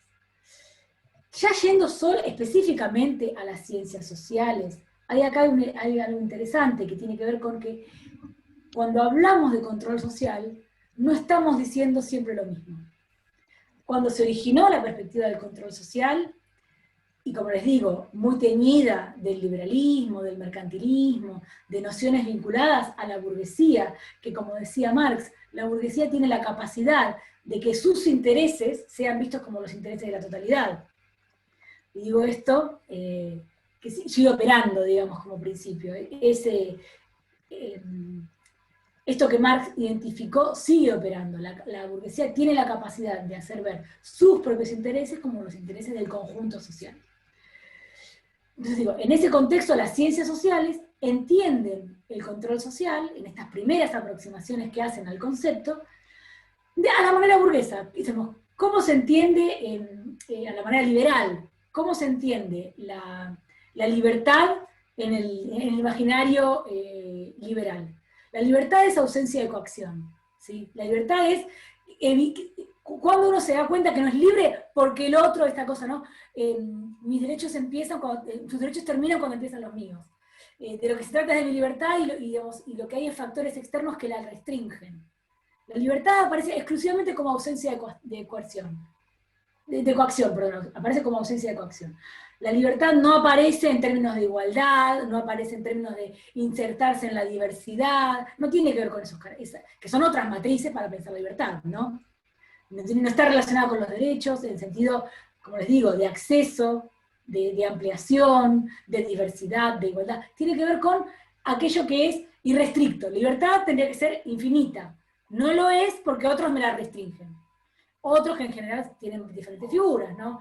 [SPEAKER 1] Ya yendo solo específicamente a las ciencias sociales, hay algo interesante que tiene que ver con que cuando hablamos de control social, no estamos diciendo siempre lo mismo. Cuando se originó la perspectiva del control social, y como les digo, muy teñida del liberalismo, del mercantilismo, de nociones vinculadas a la burguesía, que como decía Marx, la burguesía tiene la capacidad de que sus intereses sean vistos como los intereses de la totalidad. Y digo esto, que sigue operando, digamos, como principio. Esto que Marx identificó sigue operando. La burguesía tiene la capacidad de hacer ver sus propios intereses como los intereses del conjunto social. Entonces digo, en ese contexto las ciencias sociales entienden el control social, en estas primeras aproximaciones que hacen al concepto, a la manera burguesa. Dicemos, ¿cómo se entiende a la manera liberal? ¿Cómo se entiende la libertad en el imaginario liberal? La libertad es ausencia de coacción, ¿sí? La libertad es cuando uno se da cuenta que no es libre porque el otro, esta cosa, ¿no? Mis derechos empiezan sus derechos terminan cuando empiezan los míos. De lo que se trata es de mi libertad y lo que hay es factores externos que la restringen. La libertad aparece exclusivamente como ausencia de coacción. De coacción, perdón, aparece como ausencia de coacción. La libertad no aparece en términos de igualdad, no aparece en términos de insertarse en la diversidad, no tiene que ver con esos, que son otras matrices para pensar la libertad, ¿no? No está relacionada con los derechos, en el sentido, como les digo, de acceso, de ampliación, de diversidad, de igualdad. Tiene que ver con aquello que es irrestricto. Libertad tendría que ser infinita. No lo es porque otros me la restringen. Otros que en general tienen diferentes figuras, ¿no?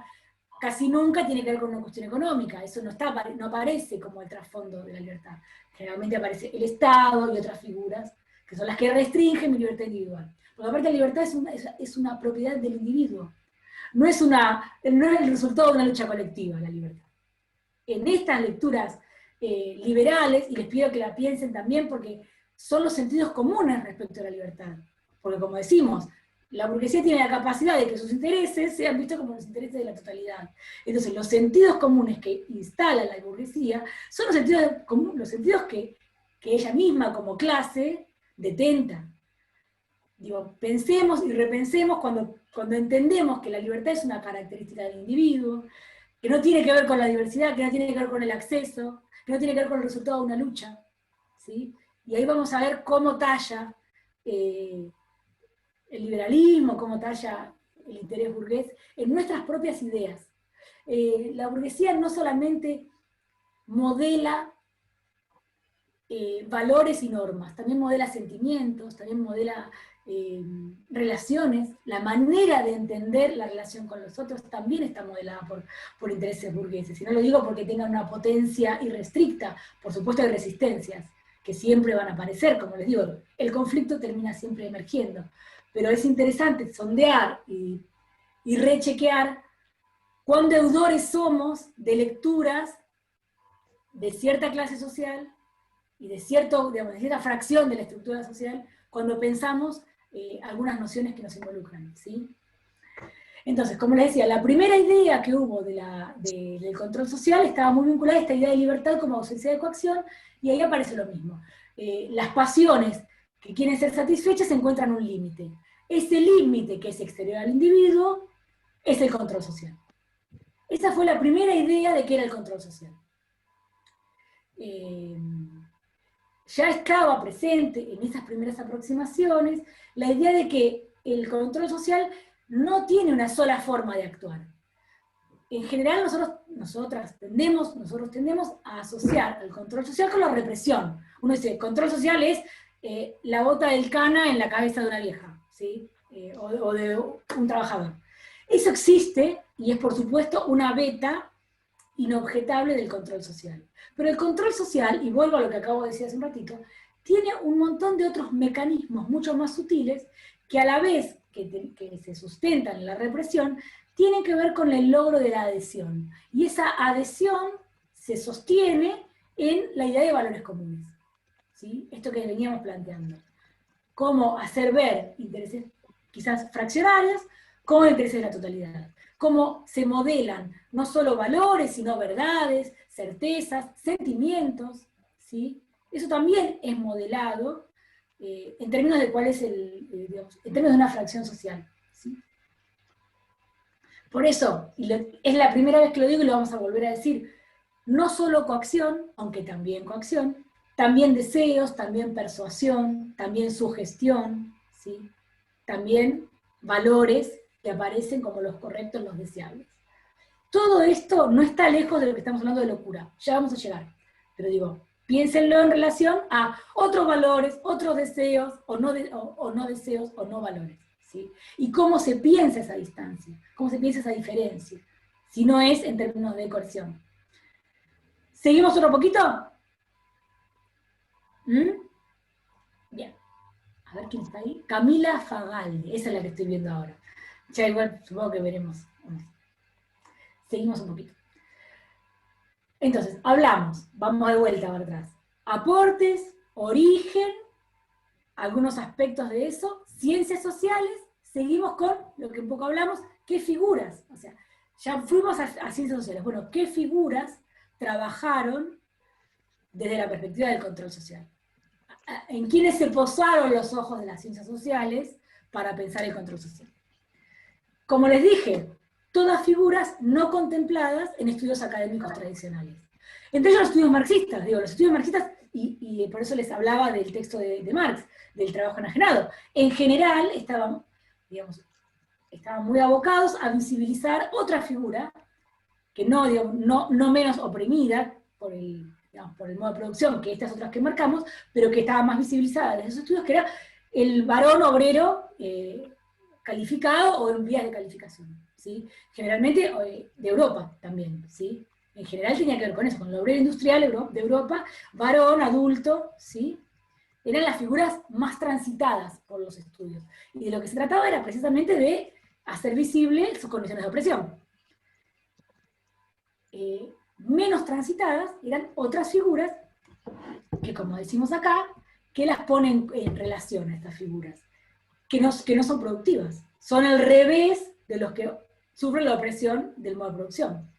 [SPEAKER 1] Casi nunca tiene que ver con una cuestión económica, eso no aparece como el trasfondo de la libertad. Generalmente aparece el Estado y otras figuras, que son las que restringen mi libertad individual. Porque aparte la libertad es una propiedad del individuo, no es el resultado de una lucha colectiva, la libertad. En estas lecturas liberales, y les pido que la piensen también porque son los sentidos comunes respecto a la libertad. Porque como decimos, la burguesía tiene la capacidad de que sus intereses sean vistos como los intereses de la totalidad. Entonces, los sentidos comunes que instala la burguesía son los sentidos que ella misma como clase detenta. Digo, pensemos y repensemos cuando entendemos que la libertad es una característica del individuo, que no tiene que ver con la diversidad, que no tiene que ver con el acceso, que no tiene que ver con el resultado de una lucha, ¿sí? Y ahí vamos a ver cómo talla el liberalismo, cómo talla el interés burgués en nuestras propias ideas. La burguesía no solamente modela valores y normas, también modela sentimientos, también modela relaciones, la manera de entender la relación con los otros también está modelada por intereses burgueses. Y no lo digo porque tengan una potencia irrestricta, por supuesto hay resistencias, que siempre van a aparecer, como les digo, el conflicto termina siempre emergiendo. Pero es interesante sondear y rechequear cuán deudores somos de lecturas de cierta clase social y de cierta fracción de la estructura social cuando pensamos algunas nociones que nos involucran, ¿sí? Entonces, como les decía, la primera idea que hubo del control social estaba muy vinculada a esta idea de libertad como ausencia de coacción, y ahí aparece lo mismo. Las pasiones que quieren ser satisfechas encuentran un límite. Ese límite que es exterior al individuo es el control social. Esa fue la primera idea de qué era el control social. Ya estaba presente en esas primeras aproximaciones la idea de que el control social no tiene una sola forma de actuar. En general nosotros tendemos a asociar el control social con la represión. Uno dice, control social es la bota del cana en la cabeza de una vieja, ¿sí? O de un trabajador. Eso existe y es por supuesto una beta inobjetable del control social. Pero el control social, y vuelvo a lo que acabo de decir hace un ratito, tiene un montón de otros mecanismos mucho más sutiles que a la vez que se sustentan en la represión, tienen que ver con el logro de la adhesión. Y esa adhesión se sostiene en la idea de valores comunes. ¿Sí? Esto que veníamos planteando. Cómo hacer ver intereses quizás fraccionarios como intereses de la totalidad. Cómo se modelan no solo valores, sino verdades, certezas, sentimientos, ¿sí? Eso también es modelado en términos de cuál es en términos de una fracción social, ¿sí? Por eso, es la primera vez que lo digo y lo vamos a volver a decir, no solo coacción, aunque también coacción, también deseos, también persuasión, también sugestión, ¿sí? También valores que aparecen como los correctos, los deseables. Todo esto no está lejos de lo que estamos hablando de locura, ya vamos a llegar, pero digo, piénsenlo en relación a otros valores, otros deseos, o no deseos, o no valores, ¿sí? Y cómo se piensa esa distancia, cómo se piensa esa diferencia, si no es en términos de coerción. ¿Seguimos otro poquito? ¿Mm? Bien. A ver quién está ahí. Camila Fagalde, esa es la que estoy viendo ahora. Ya igual supongo que veremos. Seguimos un poquito. Entonces, hablamos, vamos de vuelta para atrás. Aportes, origen, algunos aspectos de eso, ciencias sociales, seguimos con lo que un poco hablamos, qué figuras, o sea, ya fuimos a ciencias sociales, bueno, qué figuras trabajaron desde la perspectiva del control social. En quiénes se posaron los ojos de las ciencias sociales para pensar el control social. Como les dije, todas figuras no contempladas en estudios académicos tradicionales. Entre ellos los estudios marxistas, digo, los estudios marxistas, y por eso les hablaba del texto de Marx, del trabajo enajenado. En general estaban, digamos, estaban muy abocados a visibilizar otra figura, que no, digamos, no menos oprimida por el, digamos, por el modo de producción que estas otras que marcamos, pero que estaba más visibilizada en esos estudios, que era el varón obrero calificado o en vías de calificación, ¿sí? Generalmente de Europa también, ¿sí? En general tenía que ver con eso, con el obrero industrial de Europa, varón, adulto, ¿sí? Eran las figuras más transitadas por los estudios. Y de lo que se trataba era precisamente de hacer visible sus condiciones de opresión. Menos transitadas eran otras figuras que, como decimos acá, que las ponen en relación a estas figuras, que no son productivas. Son el revés de los que sufren la opresión del modo de producción.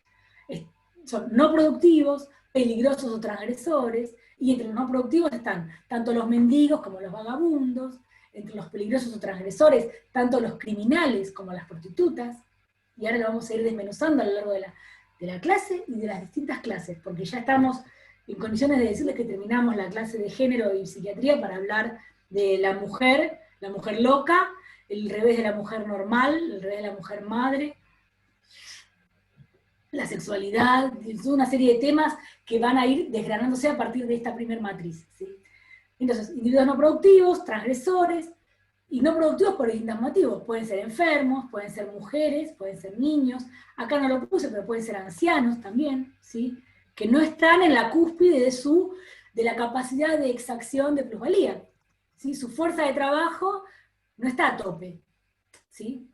[SPEAKER 1] Son no productivos, peligrosos o transgresores, y entre los no productivos están tanto los mendigos como los vagabundos, entre los peligrosos o transgresores, tanto los criminales como las prostitutas, y ahora lo vamos a ir desmenuzando a lo largo de la clase y de las distintas clases, porque ya estamos en condiciones de decirles que terminamos la clase de género y psiquiatría para hablar de la mujer loca, el revés de la mujer normal, el revés de la mujer madre, la sexualidad, una serie de temas que van a ir desgranándose a partir de esta primer matriz, ¿sí? Entonces, individuos no productivos, transgresores, y no productivos por distintos motivos. Pueden ser enfermos, pueden ser mujeres, pueden ser niños. Acá no lo puse, pero pueden ser ancianos también, ¿sí? Que no están en la cúspide de la capacidad de exacción de plusvalía, ¿sí? Su fuerza de trabajo no está a tope, ¿sí?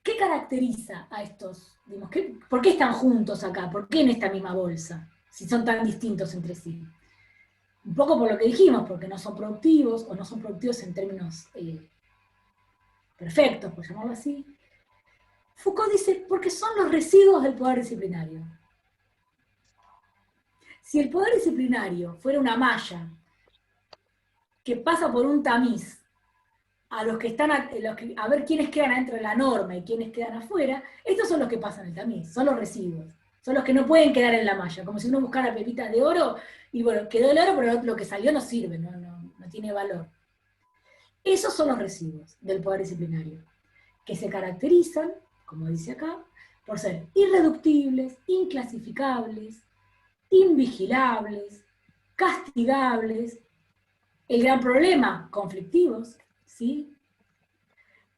[SPEAKER 1] ¿Qué caracteriza a estos? Digamos, ¿por qué están juntos acá? ¿Por qué en esta misma bolsa? Si son tan distintos entre sí. Un poco por lo que dijimos, porque no son productivos, o no son productivos en términos perfectos, por llamarlo así. Foucault dice, porque son los residuos del poder disciplinario. Si el poder disciplinario fuera una malla que pasa por un tamiz a los que están, a ver quiénes quedan dentro de la norma y quiénes quedan afuera, estos son los que pasan el tamiz, son los residuos. Son los que no pueden quedar en la malla, como si uno buscara pepitas de oro, y bueno, quedó el oro, pero lo que salió no sirve, no tiene valor. Esos son los residuos del poder disciplinario, que se caracterizan, como dice acá, por ser irreductibles, inclasificables, invigilables, castigables, el gran problema, conflictivos, ¿sí?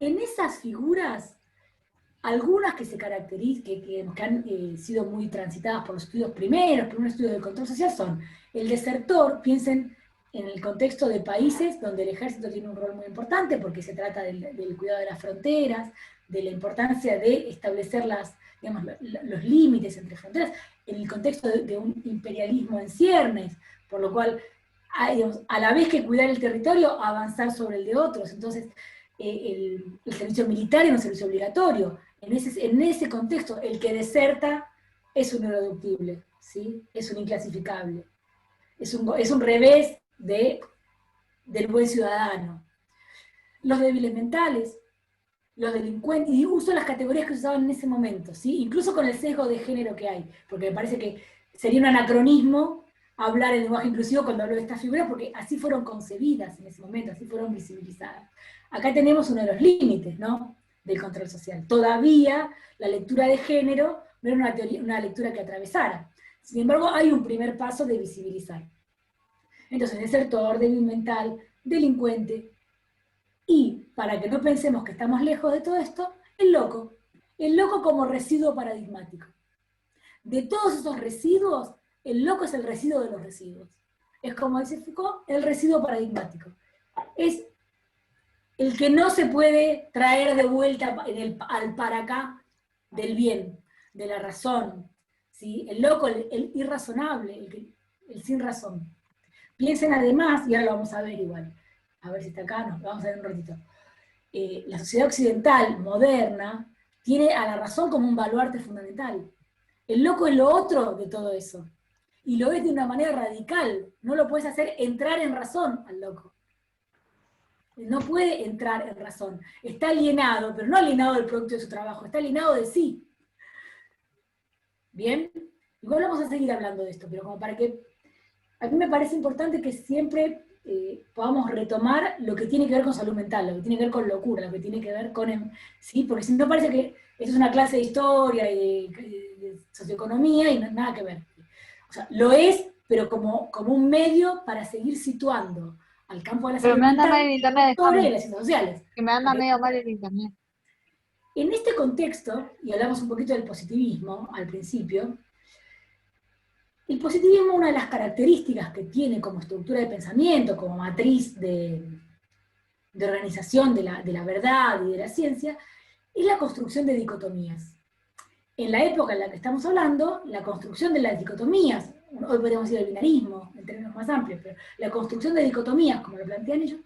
[SPEAKER 1] En esas figuras, algunas que se caracterizan, que han sido muy transitadas por los primeros estudios del control social son el desertor. Piensen en el contexto de países donde el ejército tiene un rol muy importante, porque se trata del cuidado de las fronteras, de la importancia de establecer los límites entre fronteras, en el contexto de un imperialismo en ciernes, por lo cual, a la vez que cuidar el territorio, avanzar sobre el de otros. Entonces, el servicio militar es un servicio obligatorio. En ese contexto, el que deserta es un irreductible, ¿sí? Es un inclasificable. Es un revés del buen ciudadano. Los débiles mentales, los delincuentes, y uso las categorías que se usaban en ese momento, ¿sí? Incluso con el sesgo de género que hay, porque me parece que sería un anacronismo hablar en lenguaje inclusivo cuando hablo de estas figuras, porque así fueron concebidas en ese momento, así fueron visibilizadas. Acá tenemos uno de los límites, ¿no?, del control social. Todavía la lectura de género no era una lectura que atravesara. Sin embargo, hay un primer paso de visibilizar. Entonces, desertor, débil mental, delincuente, y para que no pensemos que estamos lejos de todo esto, el loco como residuo paradigmático. De todos esos residuos, el loco es el residuo de los residuos. es, como dice Foucault, el residuo paradigmático. Es el que no se puede traer de vuelta al para acá del bien, de la razón, ¿sí? El loco, el irrazonable, el sin razón. Piensen además, y ahora lo vamos a ver igual, a ver si está acá, no, lo vamos a ver un ratito. La sociedad occidental, moderna, tiene a la razón como un baluarte fundamental. El loco es lo otro de todo eso. Y lo es de una manera radical. No lo puedes hacer entrar en razón al loco. No puede entrar en razón. Está alienado, pero no alienado del producto de su trabajo, está alienado de sí. ¿Bien? Igual vamos a seguir hablando de esto, pero como para que... A mí me parece importante que siempre podamos retomar lo que tiene que ver con salud mental, lo que tiene que ver con locura, lo que tiene que ver con... ¿sí? Porque si no parece que esto es una clase de historia y de socioeconomía y no, nada que ver. O sea, lo es, pero como un medio para seguir situando al campo de la
[SPEAKER 4] Pero
[SPEAKER 1] salud
[SPEAKER 4] me anda mal
[SPEAKER 1] mental,
[SPEAKER 4] en
[SPEAKER 1] la
[SPEAKER 4] internet,
[SPEAKER 1] historia y
[SPEAKER 4] déjame.
[SPEAKER 1] las ciencias sociales.
[SPEAKER 4] Que me anda
[SPEAKER 1] ¿Ok?
[SPEAKER 4] medio mal en internet.
[SPEAKER 1] En este contexto, y hablamos un poquito del positivismo al principio, el positivismo, una de las características que tiene como estructura de pensamiento, como matriz de organización de la verdad y de la ciencia, es la construcción de dicotomías. En la época en la que estamos hablando, la construcción de las dicotomías, hoy podríamos decir el binarismo, en términos más amplios, pero la construcción de dicotomías, como lo plantean ellos,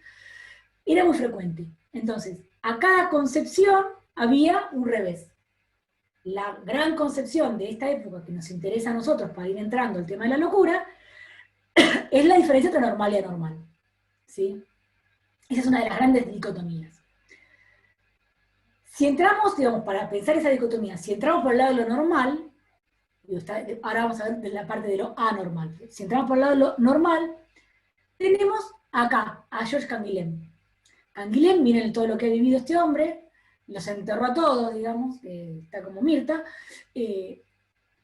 [SPEAKER 1] era muy frecuente. Entonces, a cada concepción había un revés. La gran concepción de esta época que nos interesa a nosotros para ir entrando al tema de la locura, es la diferencia entre normal y anormal. ¿Sí? Esa es una de las grandes dicotomías. Si entramos, digamos, para pensar esa dicotomía, si entramos por el lado de lo normal, ahora vamos a ver de la parte de lo anormal. Si entramos por el lado de lo normal, tenemos acá a Georges Canguilhem. Canguilhem, miren todo lo que ha vivido este hombre, los enterró a todos, digamos, está como Mirta,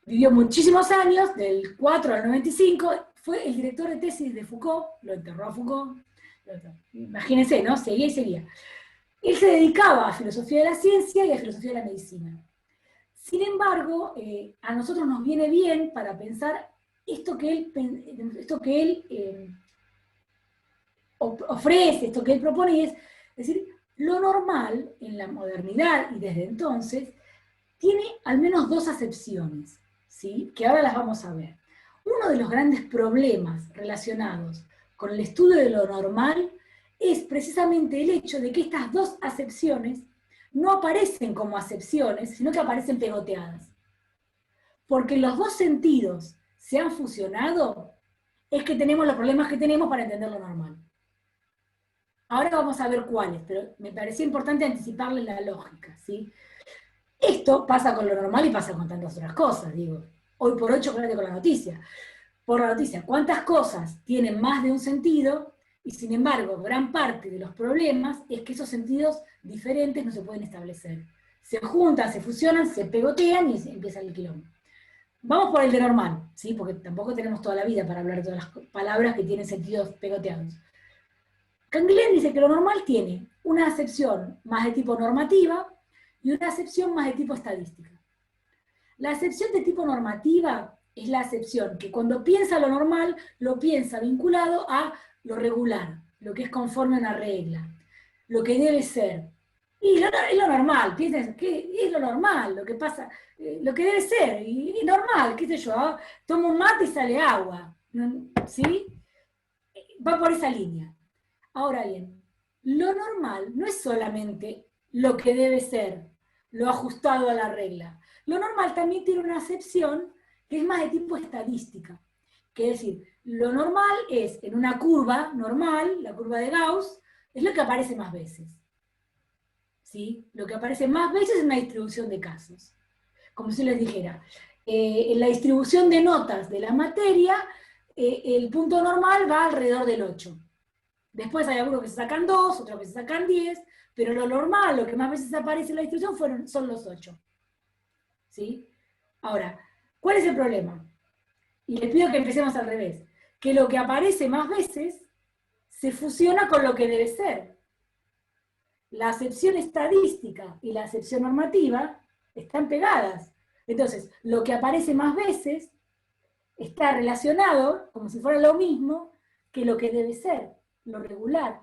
[SPEAKER 1] vivió muchísimos años, del 4 al 95, fue el director de tesis de Foucault, lo enterró a Foucault, imagínense, ¿no? Seguía y seguía. Él se dedicaba a filosofía de la ciencia y a filosofía de la medicina. Sin embargo, a nosotros nos viene bien para pensar esto que él ofrece, esto que él propone, y es decir, lo normal en la modernidad y desde entonces tiene al menos dos acepciones, ¿sí? Que ahora las vamos a ver. Uno de los grandes problemas relacionados con el estudio de lo normal es precisamente el hecho de que estas dos acepciones no aparecen como acepciones, sino que aparecen pegoteadas. Porque los dos sentidos se han fusionado, es que tenemos los problemas que tenemos para entender lo normal. Ahora vamos a ver cuáles, pero me parecía importante anticiparles la lógica, ¿sí? Esto pasa con lo normal y pasa con tantas otras cosas, digo. Hoy por hoy chocolate con la noticia. Por la noticia, ¿cuántas cosas tienen más de un sentido? Y sin embargo, gran parte de los problemas es que esos sentidos diferentes no se pueden establecer. Se juntan, se fusionan, se pegotean y empieza el quilombo. Vamos por el de normal, ¿sí? Porque tampoco tenemos toda la vida para hablar de todas las palabras que tienen sentidos pegoteados. Canguilhem dice que lo normal tiene una acepción más de tipo normativa y una acepción más de tipo estadística. La acepción de tipo normativa es la acepción que cuando piensa lo normal, lo piensa vinculado a lo regular, lo que es conforme a una regla, lo que debe ser. Y es lo normal, piensen, ¿qué es lo normal? Lo que pasa, lo que debe ser, y normal, qué sé yo, tomo un mate y sale agua, ¿sí? Va por esa línea. Ahora bien, lo normal no es solamente lo que debe ser, lo ajustado a la regla. Lo normal también tiene una acepción que es más de tipo estadística. Que es decir, lo normal es en una curva normal, la curva de Gauss, es lo que aparece más veces. ¿Sí? Lo que aparece más veces es una distribución de casos. Como si les dijera, en la distribución de notas de la materia, el punto normal va alrededor del 8. Después hay algunos que se sacan 2, otros que se sacan 10, pero lo normal, lo que más veces aparece en la distribución son los 8. ¿Sí? Ahora, ¿cuál es el problema? Y les pido que empecemos al revés. Que lo que aparece más veces se fusiona con lo que debe ser. La acepción estadística y la acepción normativa están pegadas. Entonces, lo que aparece más veces está relacionado, como si fuera lo mismo, que lo que debe ser, lo regular.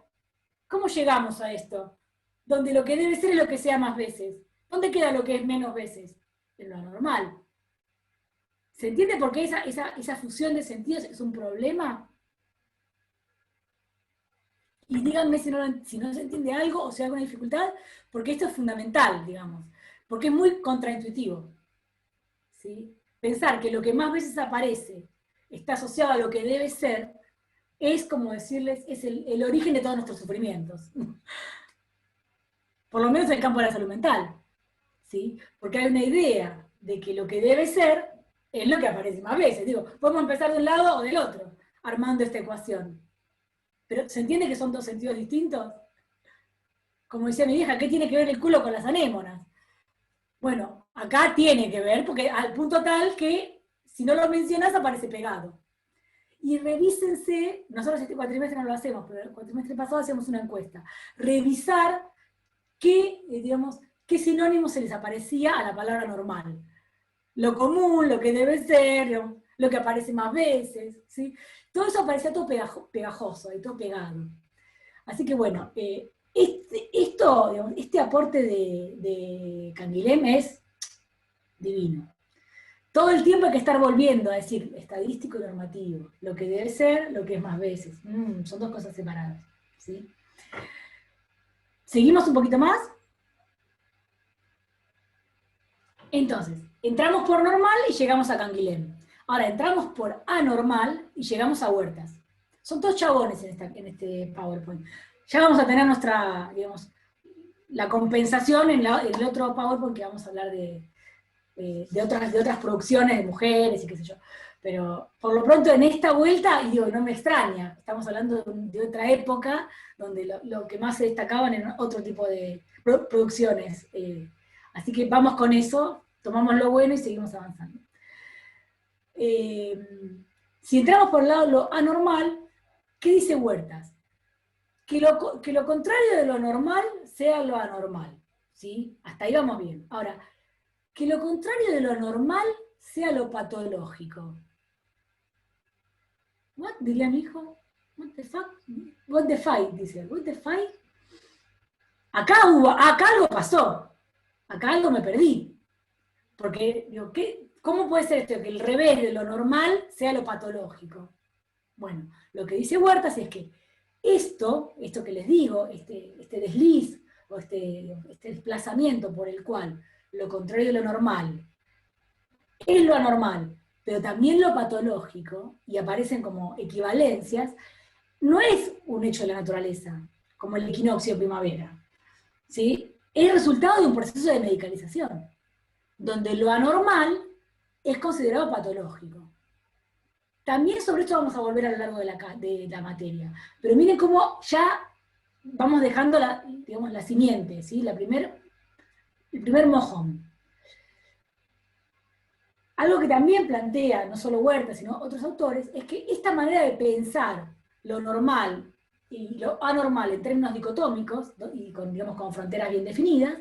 [SPEAKER 1] ¿Cómo llegamos a esto? Donde lo que debe ser es lo que sea más veces. ¿Dónde queda lo que es menos veces? En lo anormal. ¿Se entiende por qué esa fusión de sentidos es un problema? Y díganme si no se entiende algo o si hay alguna dificultad, porque esto es fundamental, digamos, porque es muy contraintuitivo. ¿Sí? Pensar que lo que más veces aparece está asociado a lo que debe ser, es como decirles, es el origen de todos nuestros sufrimientos. Por lo menos en el campo de la salud mental. ¿Sí? Porque hay una idea de que lo que debe ser es lo que aparece más veces. Digo, podemos empezar de un lado o del otro, armando esta ecuación. Pero ¿se entiende que son dos sentidos distintos? Como decía mi vieja, ¿qué tiene que ver el culo con las anémonas? Bueno, acá tiene que ver, porque al punto tal que si no lo mencionas aparece pegado. Y revísense, nosotros este cuatrimestre no lo hacemos, pero el cuatrimestre pasado hacíamos una encuesta. Revisar qué sinónimos se les aparecía a la palabra normal. Lo común, lo que debe ser, lo que aparece más veces, ¿sí? Todo eso aparecía todo pegajoso, y todo pegado. Así que bueno, este aporte de Canguilhem es divino. Todo el tiempo hay que estar volviendo a decir estadístico y normativo, lo que debe ser, lo que es más veces. Son dos cosas separadas, ¿sí? ¿Seguimos un poquito más? Entonces, entramos por normal y llegamos a Canguilhem. Ahora, entramos por anormal y llegamos a Huertas. Son todos chabones en este PowerPoint. Ya vamos a tener nuestra, digamos, la compensación en el otro PowerPoint que vamos a hablar de otras producciones de mujeres y qué sé yo. Pero por lo pronto en esta vuelta, y digo, no me extraña, estamos hablando de otra época donde lo que más se destacaban en otro tipo de producciones. Así que vamos con eso, tomamos lo bueno y seguimos avanzando. Si entramos por el lado de lo anormal, ¿qué dice Huertas? Que lo contrario de lo normal sea lo anormal. ¿Sí? Hasta ahí vamos bien. Ahora, que lo contrario de lo normal sea lo patológico. ¿What? Diría mi hijo. What the fuck? What the fight, dice. What the fight? Acá algo pasó. Acá algo me perdí. Porque, digo, ¿cómo puede ser esto? Que el revés de lo normal sea lo patológico. Bueno, lo que dice Huertas es que esto que les digo, este desliz, o este desplazamiento por el cual lo contrario de lo normal es lo anormal, pero también lo patológico, y aparecen como equivalencias, no es un hecho de la naturaleza, como el equinoccio de primavera. ¿Sí? Es resultado de un proceso de medicalización, donde lo anormal es considerado patológico. También sobre esto vamos a volver a lo largo de la materia. Pero miren cómo ya vamos dejando la simiente, ¿sí? el primer mojón. Algo que también plantea, no solo Huerta, sino otros autores, es que esta manera de pensar lo normal y lo anormal en términos dicotómicos, ¿no? Y con fronteras bien definidas,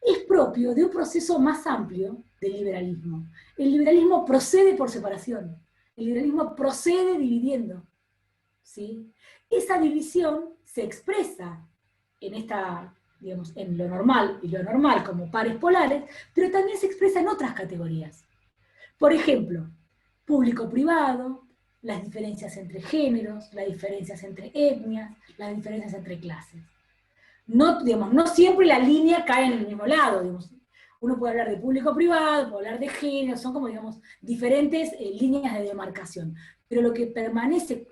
[SPEAKER 1] es propio de un proceso más amplio del liberalismo. El liberalismo procede por separación. El liberalismo procede dividiendo. ¿Sí? Esa división se expresa en lo normal y lo anormal como pares polares, pero también se expresa en otras categorías. Por ejemplo, público-privado, las diferencias entre géneros, las diferencias entre etnias, las diferencias entre clases. No siempre la línea cae en el mismo lado. Uno puede hablar de público-privado, puede hablar de género, son como diferentes líneas de demarcación. Pero lo que permanece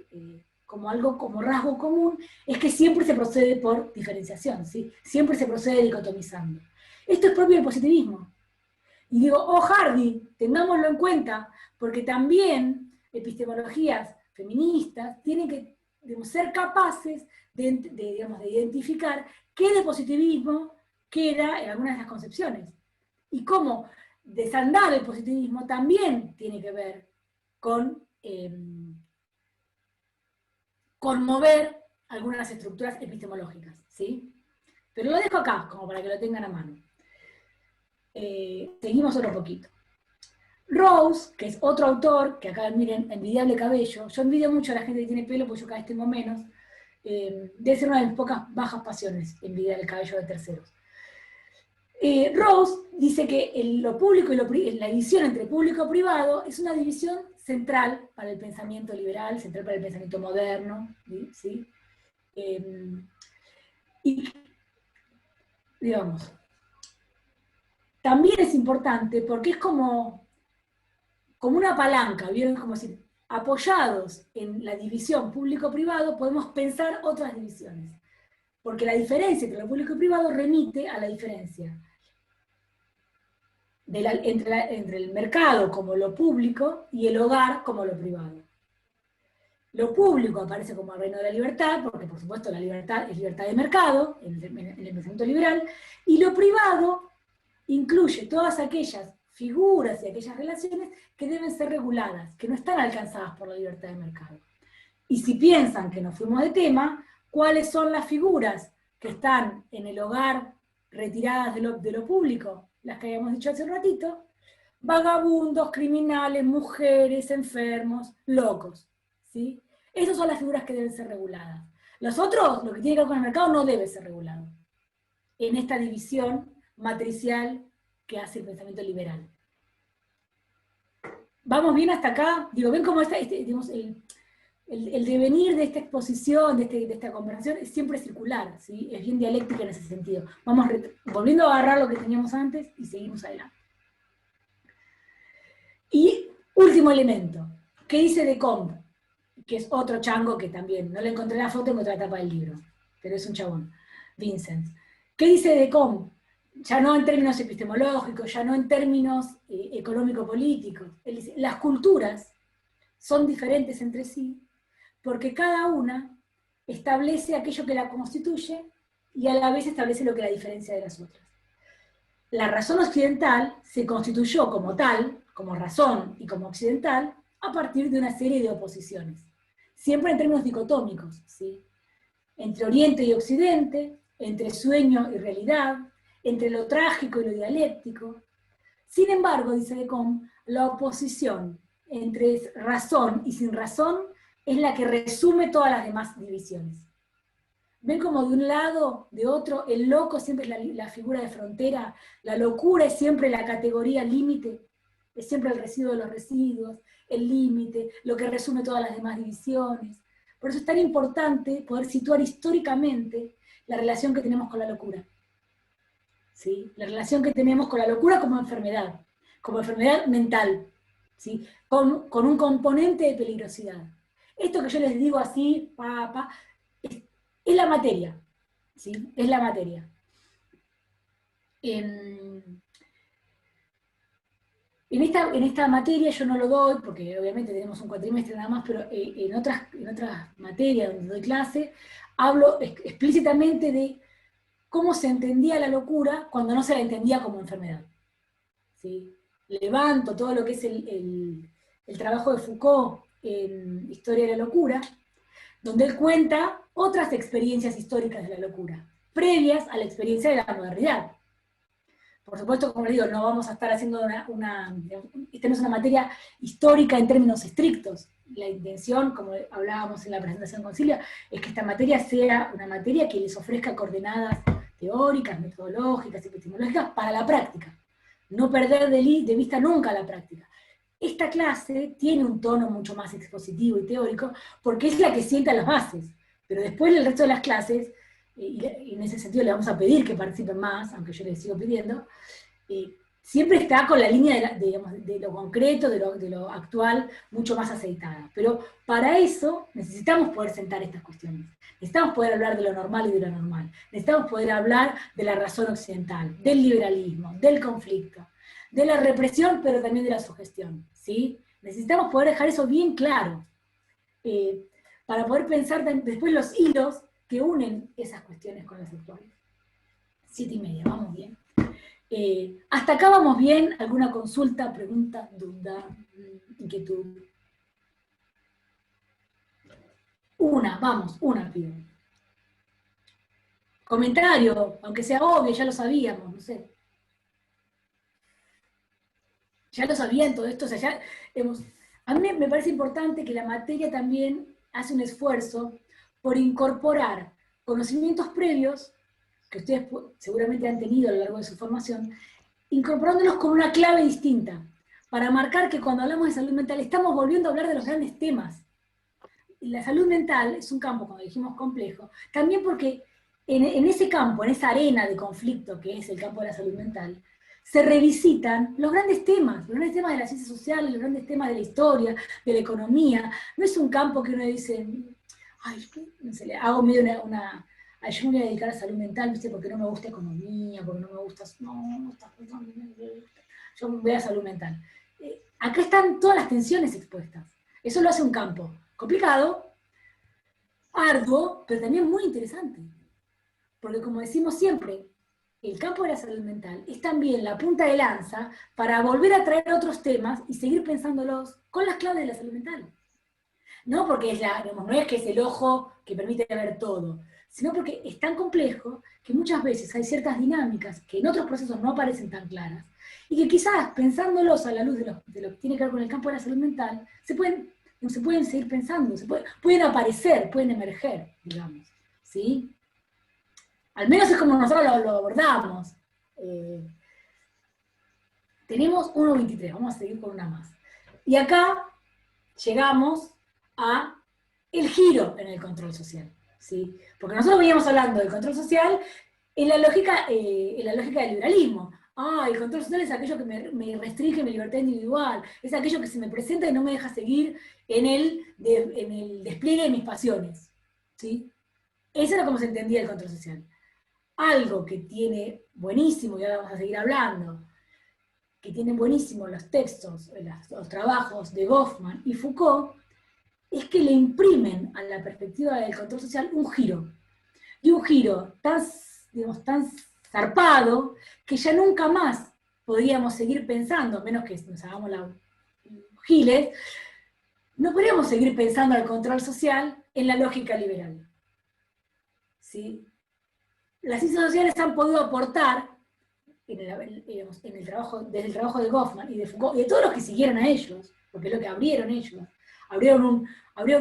[SPEAKER 1] como rasgo común es que siempre se procede por diferenciación, ¿sí? Siempre se procede dicotomizando. Esto es propio del positivismo. Y digo, Hardy, tengámoslo en cuenta, porque también epistemologías feministas tienen que ser capaces de identificar qué de positivismo queda en algunas de las concepciones. Y cómo desandar el positivismo también tiene que ver con conmover algunas estructuras epistemológicas, ¿sí? Pero lo dejo acá, como para que lo tengan a mano. Seguimos otro poquito. Rose, que es otro autor, que acá miren, Envidiable Cabello, yo envidio mucho a la gente que tiene pelo, porque yo cada vez tengo menos, debe ser una de mis pocas bajas pasiones, envidiar el cabello de terceros. Rose dice que lo público y la división entre público y privado es una división central para el pensamiento liberal, central para el pensamiento moderno, ¿sí? Y, digamos, también es importante porque es como una palanca, ¿vieron? Como decir, apoyados en la división público-privado podemos pensar otras divisiones, porque la diferencia entre lo público y privado remite a la diferencia entre el mercado como lo público y el hogar como lo privado. Lo público aparece como el reino de la libertad, porque por supuesto la libertad es libertad de mercado, en el pensamiento liberal, y lo privado incluye todas aquellas figuras y aquellas relaciones que deben ser reguladas, que no están alcanzadas por la libertad de mercado. Y si piensan que nos fuimos de tema, ¿cuáles son las figuras que están en el hogar retiradas de lo público? Las que habíamos dicho hace un ratito: vagabundos, criminales, mujeres, enfermos, locos, ¿sí? Esas son las figuras que deben ser reguladas. Los otros, lo que tiene que ver con el mercado, no debe ser regulado en esta división matricial que hace el pensamiento liberal. ¿Vamos bien hasta acá? Digo, ¿ven cómo digamos, el devenir de esta exposición, de esta conversación, es siempre circular, ¿sí? Es bien dialéctica en ese sentido. Vamos volviendo a agarrar lo que teníamos antes y seguimos adelante. Y último elemento, ¿qué dice de Combe? Que es otro chango que también, no le encontré la foto en otra etapa del libro, pero es un chabón, Vincent. ¿Qué dice de Combe? Ya no en términos epistemológicos, ya no en términos económico-políticos. Él dice, las culturas son diferentes entre sí porque cada una establece aquello que la constituye y a la vez establece lo que la diferencia de las otras. La razón occidental se constituyó como tal, como razón y como occidental, a partir de una serie de oposiciones. Siempre en términos dicotómicos, ¿sí? Entre Oriente y Occidente, entre sueño y realidad, entre lo trágico y lo dialéctico. Sin embargo, dice de Combe, la oposición entre razón y sin razón es la que resume todas las demás divisiones. ¿Ven como de un lado, de otro, el loco siempre es la figura de frontera, la locura es siempre la categoría límite, es siempre el residuo de los residuos, el límite, lo que resume todas las demás divisiones? Por eso es tan importante poder situar históricamente la relación que tenemos con la locura. ¿Sí? La relación que tenemos con la locura como enfermedad mental, ¿sí? Con un componente de peligrosidad. Esto que yo les digo así, es la materia, ¿sí? Es la materia. En esta materia yo no lo doy, porque obviamente tenemos un cuatrimestre nada más, pero en otras materias donde doy clase, hablo explícitamente de cómo se entendía la locura cuando no se la entendía como enfermedad. ¿Sí? Levanto todo lo que es el trabajo de Foucault en Historia de la Locura, donde él cuenta otras experiencias históricas de la locura, previas a la experiencia de la modernidad. Por supuesto, como les digo, no vamos a estar haciendo esta no es una materia histórica en términos estrictos. La intención, como hablábamos en la presentación con Silvia, es que esta materia sea una materia que les ofrezca coordenadas teóricas, metodológicas, epistemológicas para la práctica. No perder de vista nunca la práctica. Esta clase tiene un tono mucho más expositivo y teórico porque es la que sienta las bases, pero después el resto de las clases, y en ese sentido le vamos a pedir que participen más, aunque yo les sigo pidiendo, siempre está con la línea de lo concreto, de lo actual, mucho más aceitada. Pero para eso necesitamos poder sentar estas cuestiones. Necesitamos poder hablar de lo normal y de lo anormal. Necesitamos poder hablar de la razón occidental, del liberalismo, del conflicto, de la represión, pero también de la sugestión, ¿sí? Necesitamos poder dejar eso bien claro, para poder pensar después los hilos que unen esas cuestiones con las actuales. 7:30, vamos bien. Hasta acá vamos bien. ¿Alguna consulta, pregunta, duda, inquietud? Una pido. Comentario, aunque sea obvio, ya lo sabíamos, no sé. ya lo sabían todo esto, o sea, a mí me parece importante que la materia también hace un esfuerzo por incorporar conocimientos previos, que ustedes seguramente han tenido a lo largo de su formación, incorporándolos con una clave distinta, para marcar que cuando hablamos de salud mental estamos volviendo a hablar de los grandes temas. Y la salud mental es un campo, como dijimos, complejo, también porque en ese campo, en esa arena de conflicto que es el campo de la salud mental, se revisitan los grandes temas de la ciencia social, los grandes temas de la historia, de la economía. No es un campo que uno dice, ay, no sé, le hago medio ay, yo me voy a dedicar a salud mental, ¿viste? Porque no me gusta economía, porque no me gusta, yo me voy a salud mental. Acá están todas las tensiones expuestas. Eso lo hace un campo complicado, arduo, pero también muy interesante. Porque como decimos siempre, el campo de la salud mental es también la punta de lanza para volver a traer otros temas y seguir pensándolos con las claves de la salud mental. No porque digamos, no es que es el ojo que permite ver todo, sino porque es tan complejo que muchas veces hay ciertas dinámicas que en otros procesos no aparecen tan claras, y que quizás pensándolos a la luz de lo que tiene que ver con el campo de la salud mental, se pueden seguir pensando, pueden aparecer, pueden emerger, digamos. ¿Sí? Al menos es como nosotros lo abordamos. Tenemos 1.23, vamos a seguir con una más. Y acá llegamos a el giro en el control social, ¿sí? Porque nosotros veníamos hablando del control social en la lógica del liberalismo. El control social es aquello que me restringe mi libertad individual, es aquello que se me presenta y no me deja seguir en el despliegue de mis pasiones, ¿sí? Eso era como se entendía el control social. Algo que tiene buenísimo, y ahora vamos a seguir hablando, que tienen buenísimo los textos, los trabajos de Goffman y Foucault, es que le imprimen a la perspectiva del control social un giro. Y un giro tan, digamos, tan zarpado que ya nunca más podríamos seguir pensando, menos que nos hagamos la giles, no podríamos seguir pensando al control social en la lógica liberal. ¿Sí? Las ciencias sociales han podido aportar en el trabajo, desde el trabajo de Goffman y de Foucault, y de todos los que siguieron a ellos, porque es lo que abrieron ellos, abrieron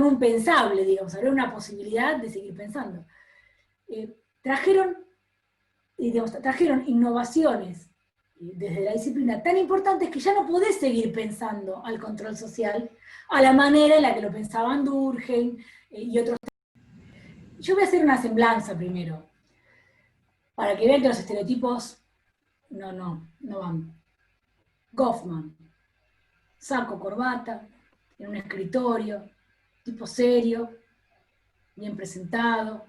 [SPEAKER 1] un pensable, digamos, abrieron una posibilidad de seguir pensando. Trajeron innovaciones desde la disciplina tan importantes que ya no podés seguir pensando al control social a la manera en la que lo pensaban Durkheim y otros. Yo voy a hacer una semblanza primero, para que vean que los estereotipos no van. Goffman, saco, corbata, en un escritorio, tipo serio, bien presentado.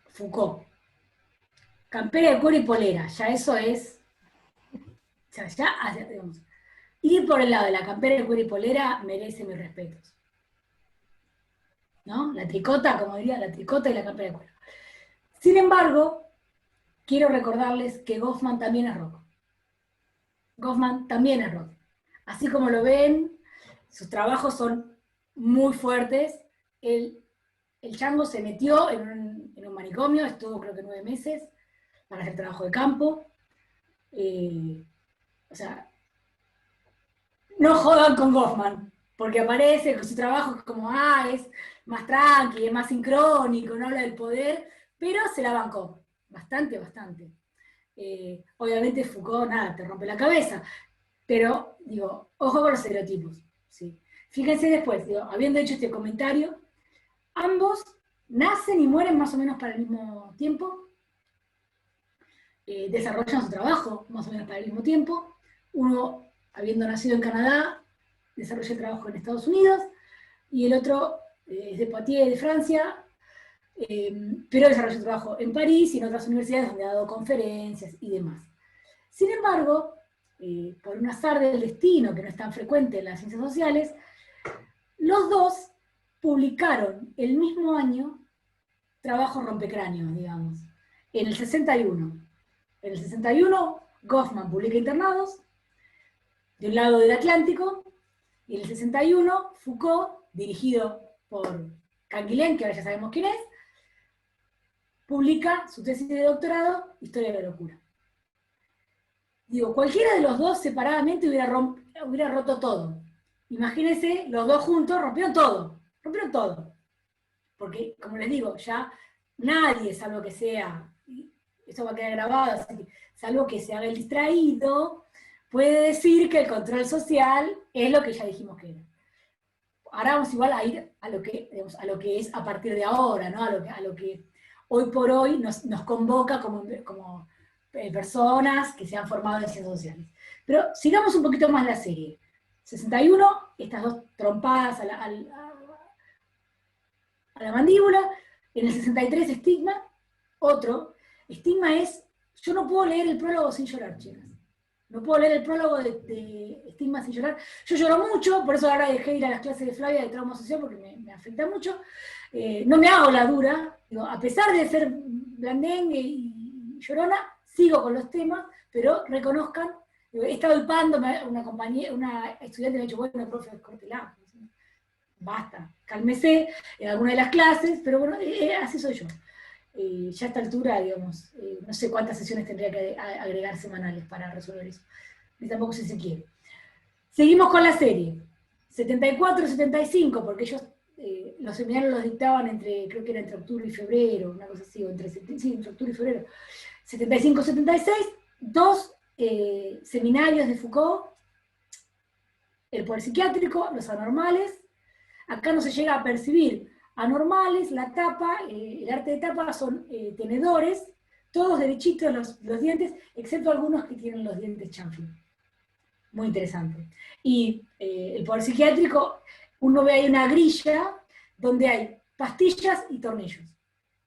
[SPEAKER 1] Foucault, campera de cuero y polera, ya eso es, o sea, digamos, ir por el lado de la campera de cuero y polera merece mis respetos. ¿No? La tricota, como diría, la tricota y la campera de cuero. Sin embargo, quiero recordarles que Goffman también es rock. Goffman también es rock. Así como lo ven, sus trabajos son muy fuertes. El chango se metió en un manicomio, estuvo creo que 9 meses para hacer trabajo de campo. O sea, no jodan con Goffman, porque aparece con su trabajo como, es más tranqui, es más sincrónico, no habla del poder, pero se la bancó, bastante. Obviamente Foucault, nada, te rompe la cabeza, pero, digo, ojo con los estereotipos, ¿sí? Fíjense después, digo, habiendo hecho este comentario, ambos nacen y mueren más o menos para el mismo tiempo, desarrollan su trabajo más o menos para el mismo tiempo. Uno, habiendo nacido en Canadá, desarrolla el trabajo en Estados Unidos, y el otro es de Poitiers, de Francia, pero desarrolla su trabajo en París y en otras universidades donde ha dado conferencias y demás. Sin embargo, por un azar del destino que no es tan frecuente en las ciencias sociales, los dos publicaron el mismo año trabajos rompecráneos, digamos, en el 61. En el 61, Goffman publica Internados, de un lado del Atlántico, y en el 61, Foucault, dirigido por Canguilhem, que ahora ya sabemos quién es, publica su tesis de doctorado, Historia de la locura. Digo, cualquiera de los dos separadamente hubiera roto todo. Imagínense, los dos juntos rompieron todo. Porque, como les digo, ya nadie, salvo que sea, y esto va a quedar grabado, así que, salvo que se haga el distraído, puede decir que el control social es lo que ya dijimos que era. Ahora vamos igual a ir a lo que, digamos, a lo que es a partir de ahora, ¿no? A lo que hoy por hoy nos convoca como personas que se han formado en ciencias sociales. Pero sigamos un poquito más la serie. 61, estas dos trompadas a la mandíbula. En el 63, estigma. Otro. Estigma es, yo no puedo leer el prólogo sin llorar, chicas. No puedo leer el prólogo de Estigma sin llorar. Yo lloro mucho, por eso ahora dejé de ir a las clases de Flavia de trauma social, porque me afecta mucho. No me hago la dura. Digo, a pesar de ser blandengue y llorona, sigo con los temas, pero reconozcan, digo, he estado hipando, una estudiante me ha dicho, bueno, profe, córtela. Basta, cálmese en alguna de las clases, pero bueno, así soy yo. Ya a esta altura, digamos, no sé cuántas sesiones tendría que agregar semanales para resolver eso. Ni tampoco sé si quiere. Seguimos con la serie. 74, 75, porque ellos los seminarios los dictaban creo que era entre octubre y febrero, una cosa así, entre octubre y febrero. 75, 76, dos seminarios de Foucault, el poder psiquiátrico, los anormales. Acá no se llega a percibir anormales, la tapa, el arte de tapa son tenedores, todos derechitos los dientes, excepto algunos que tienen los dientes chanfle. Muy interesante. Y el poder psiquiátrico, uno ve ahí una grilla donde hay pastillas y tornillos.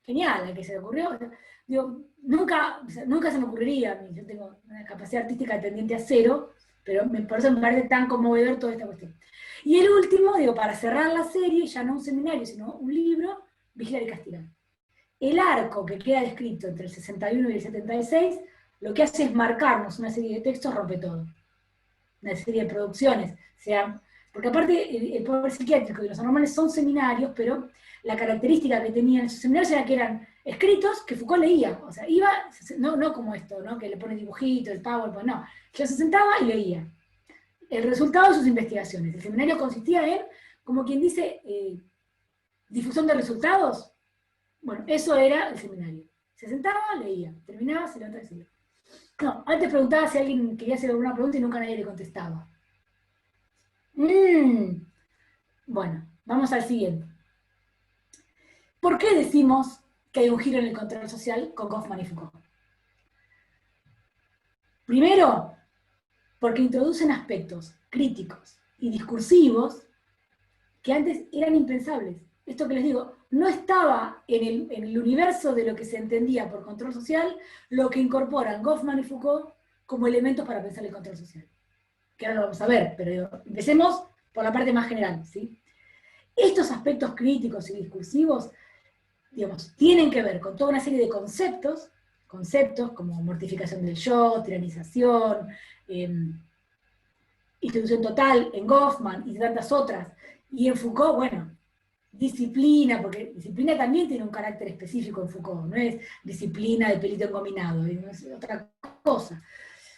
[SPEAKER 1] Genial, a que se le ocurrió. Digo, nunca se me ocurriría a mí, yo tengo una capacidad artística tendiente a cero, pero por eso me parece tan conmovedor toda esta cuestión. Y el último, digo, para cerrar la serie, ya no un seminario, sino un libro, Vigilar y Castigar. El arco que queda descrito entre el 61 y el 76, lo que hace es marcarnos una serie de textos, rompe todo. Una serie de producciones, porque aparte el poder psiquiátrico y los anormales son seminarios, pero la característica que tenían esos seminarios era que eran escritos que Foucault leía, o sea, iba, no como esto, ¿no? Que le pone dibujitos, el PowerPoint, no, ya se sentaba y leía. El resultado de sus investigaciones. El seminario consistía en, como quien dice, difusión de resultados. Bueno, eso era el seminario. Se sentaba, leía, terminaba, se levantaba y seguía. No, antes preguntaba si alguien quería hacer alguna pregunta y nunca nadie le contestaba. Bueno, vamos al siguiente. ¿Por qué decimos que hay un giro en el control social con Goffman y Foucault? Primero, porque introducen aspectos críticos y discursivos que antes eran impensables. Esto que les digo, no estaba en el universo de lo que se entendía por control social, lo que incorporan Goffman y Foucault como elementos para pensar el control social. Que ahora lo vamos a ver, pero digo, empecemos por la parte más general, ¿sí? Estos aspectos críticos y discursivos, digamos, tienen que ver con toda una serie de conceptos como mortificación del yo, tiranización, institución total en Goffman y tantas otras, y en Foucault, bueno, disciplina, porque disciplina también tiene un carácter específico en Foucault, no es disciplina de pelito engominado, es otra cosa.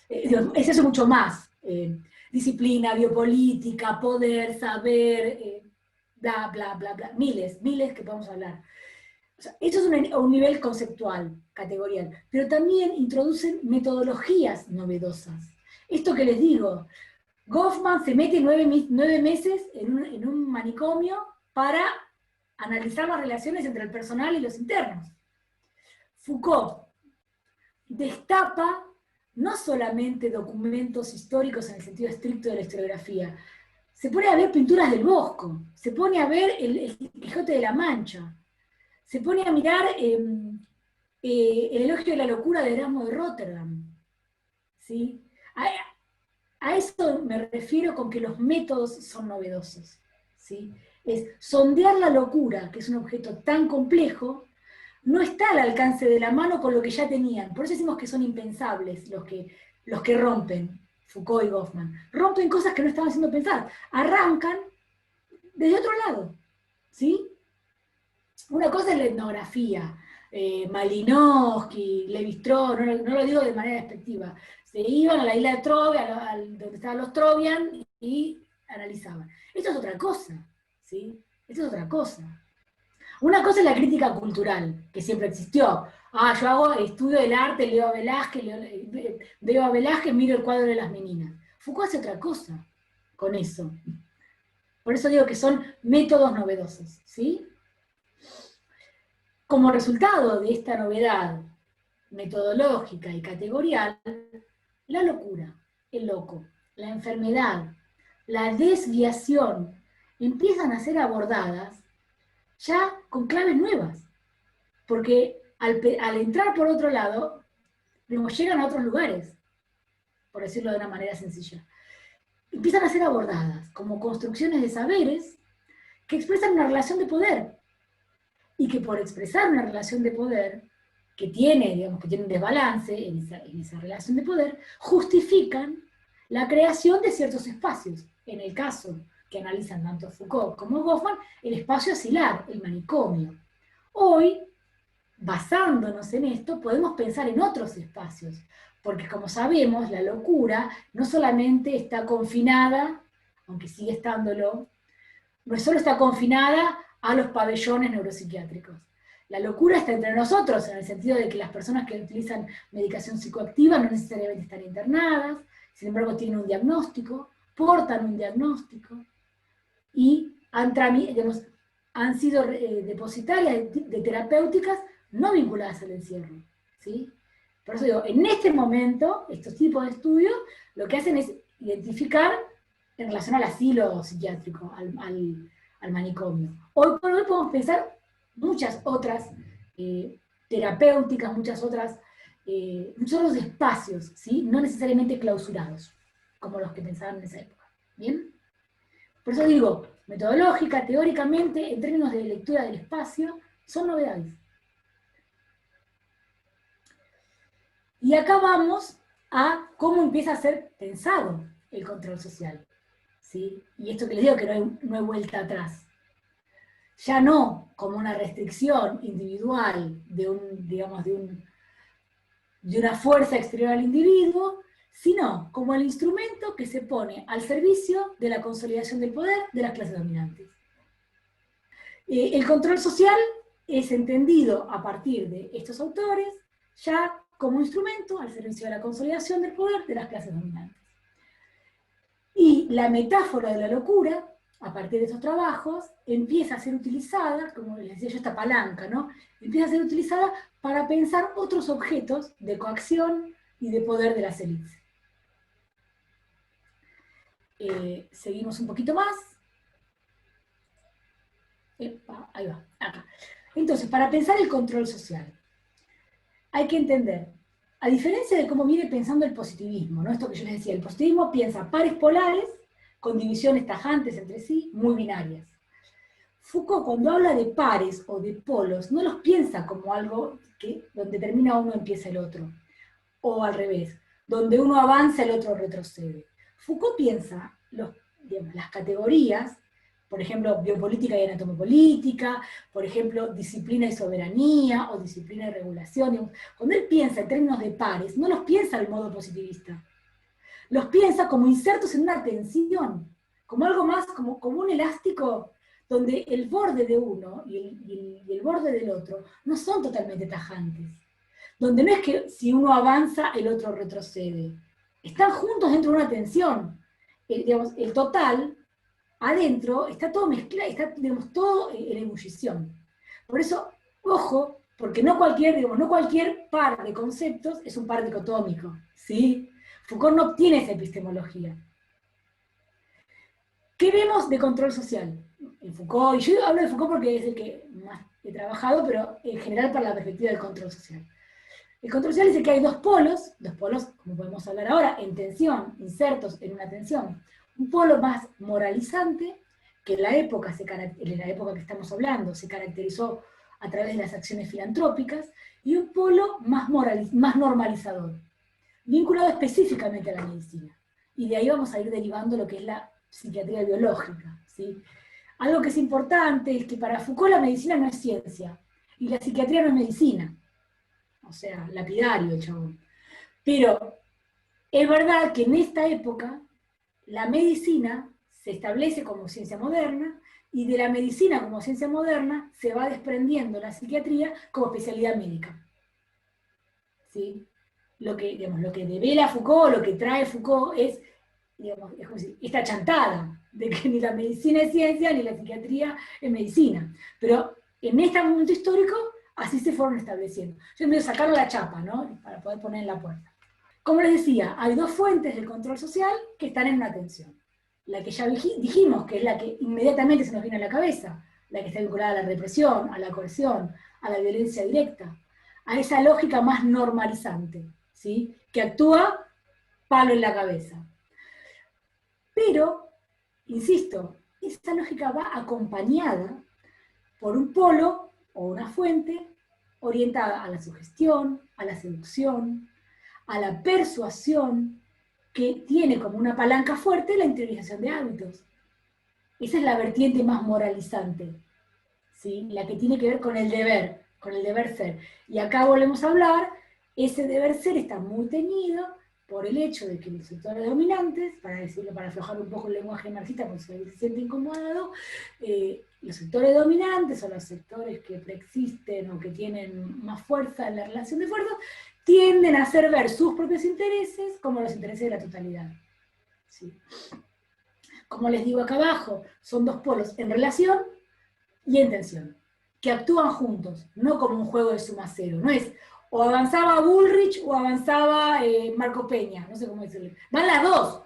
[SPEAKER 1] Es eso mucho más. Disciplina, biopolítica, poder, saber, bla, bla, bla, bla, miles que podemos hablar. O sea, esto es un nivel conceptual, categorial, pero también introducen metodologías novedosas. Esto que les digo, Goffman se mete 9 meses en un manicomio para analizar las relaciones entre el personal y los internos. Foucault destapa no solamente documentos históricos en el sentido estricto de la historiografía, se pone a ver pinturas del Bosco, se pone a ver el Quijote de la Mancha, se pone a mirar el elogio de la locura de Erasmo de Rotterdam. ¿Sí? A eso me refiero con que los métodos son novedosos. ¿Sí? Es sondear la locura, que es un objeto tan complejo, no está al alcance de la mano con lo que ya tenían. Por eso decimos que son impensables los que rompen, Foucault y Goffman. Rompen cosas que no estaban haciendo pensar. Arrancan desde otro lado. ¿Sí? Una cosa es la etnografía, Malinowski, Levi-Strauss, no lo digo de manera despectiva, se iban a la isla de Troia, donde estaban los Trovian, y analizaban. Esto es otra cosa, ¿sí? Esto es otra cosa. Una cosa es la crítica cultural, que siempre existió. Yo estudio el arte, leo a Velázquez, veo a Velázquez, miro el cuadro de las meninas. Foucault hace otra cosa con eso. Por eso digo que son métodos novedosos, ¿sí? Como resultado de esta novedad metodológica y categorial, la locura, el loco, la enfermedad, la desviación empiezan a ser abordadas ya con claves nuevas, porque al entrar por otro lado, llegan a otros lugares, por decirlo de una manera sencilla. Empiezan a ser abordadas como construcciones de saberes que expresan una relación de poder, y que por expresar una relación de poder que tiene un desbalance en esa relación de poder, justifican la creación de ciertos espacios. En el caso que analizan tanto Foucault como Goffman, el espacio asilar, el manicomio. Hoy, basándonos en esto, podemos pensar en otros espacios, porque como sabemos, la locura no solamente está confinada, aunque sigue estándolo, no solo está confinada a los pabellones neuropsiquiátricos. La locura está entre nosotros, en el sentido de que las personas que utilizan medicación psicoactiva no necesariamente están internadas, sin embargo tienen un diagnóstico, portan un diagnóstico, y han sido depositarias de terapéuticas no vinculadas al encierro, ¿sí? Por eso digo, en este momento, estos tipos de estudios, lo que hacen es identificar en relación al asilo psiquiátrico, al manicomio. Hoy por hoy podemos pensar muchas otras terapéuticas, muchos otros espacios, ¿sí? No necesariamente clausurados, como los que pensaban en esa época. ¿Bien? Por eso digo, metodológica, teóricamente, en términos de lectura del espacio, son novedades. Y acá vamos a cómo empieza a ser pensado el control social, ¿sí? Y esto que les digo, que no hay vuelta atrás. Ya no como una restricción individual de una fuerza exterior al individuo, sino como el instrumento que se pone al servicio de la consolidación del poder de las clases dominantes. El control social es entendido a partir de estos autores ya como instrumento al servicio de la consolidación del poder de las clases dominantes. Y la metáfora de la locura, a partir de esos trabajos, empieza a ser utilizada, como les decía yo, esta palanca, ¿no? Empieza a ser utilizada para pensar otros objetos de coacción y de poder de las élites. Seguimos un poquito más. Ahí va, acá. Entonces, para pensar el control social, hay que entender, a diferencia de cómo viene pensando el positivismo, ¿no? Esto que yo les decía, el positivismo piensa pares polares, con divisiones tajantes entre sí, muy binarias. Foucault, cuando habla de pares o de polos, no los piensa como algo donde termina uno empieza el otro, o al revés, donde uno avanza el otro retrocede. Foucault piensa las categorías, por ejemplo, biopolítica y anatomopolítica, por ejemplo, disciplina y soberanía, o disciplina y regulación. Digamos. Cuando él piensa en términos de pares, no los piensa de modo positivista. Los piensa como insertos en una tensión, como algo más, como un elástico donde el borde de uno y el borde del otro no son totalmente tajantes. Donde no es que si uno avanza, el otro retrocede. Están juntos dentro de una tensión. El total, adentro, está todo mezclado, está todo en ebullición. Por eso, ojo, porque no cualquier par de conceptos es un par dicotómico, ¿sí? Foucault no obtiene esa epistemología. ¿Qué vemos de control social? En Foucault, y yo hablo de Foucault porque es el que más he trabajado, pero en general para la perspectiva del control social. El control social dice que hay dos polos, como podemos hablar ahora, en tensión, insertos en una tensión. Un polo más moralizante, que en la época que estamos hablando se caracterizó a través de las acciones filantrópicas, y un polo más normalizador, vinculado específicamente a la medicina. Y de ahí vamos a ir derivando lo que es la psiquiatría biológica, ¿sí? Algo que es importante es que para Foucault la medicina no es ciencia. Y la psiquiatría no es medicina. O sea, lapidario el chabón. Pero es verdad que en esta época la medicina se establece como ciencia moderna y de la medicina como ciencia moderna se va desprendiendo la psiquiatría como especialidad médica. ¿Sí? Digamos, lo que devela Foucault, lo que trae Foucault es, digamos, es como decir, esta chantada de que ni la medicina es ciencia ni la psiquiatría es medicina. Pero en este momento histórico así se fueron estableciendo. Yo me sacaron la chapa, ¿no? Para poder poner en la puerta. Como les decía, hay dos fuentes del control social que están en una tensión. La que ya dijimos, que es la que inmediatamente se nos viene a la cabeza, la que está vinculada a la represión, a la coerción, a la violencia directa, a esa lógica más normalizante, ¿sí? Que actúa palo en la cabeza. Pero, insisto, esa lógica va acompañada por un polo o una fuente orientada a la sugestión, a la seducción, a la persuasión, que tiene como una palanca fuerte la interiorización de hábitos. Esa es la vertiente más moralizante, ¿sí? La que tiene que ver con el deber ser. Y acá volvemos a hablar, ese deber ser está muy teñido por el hecho de que los sectores dominantes, para decirlo, para aflojar un poco el lenguaje marxista, porque si alguien se siente incomodado, los sectores dominantes o los sectores que preexisten o que tienen más fuerza en la relación de fuerzas, tienden a hacer ver sus propios intereses como los intereses de la totalidad. ¿Sí? Como les digo acá abajo, son dos polos en relación y en tensión, que actúan juntos, no como un juego de suma cero. No es o avanzaba Bullrich o avanzaba Marco Peña, no sé cómo decirle. Van las dos,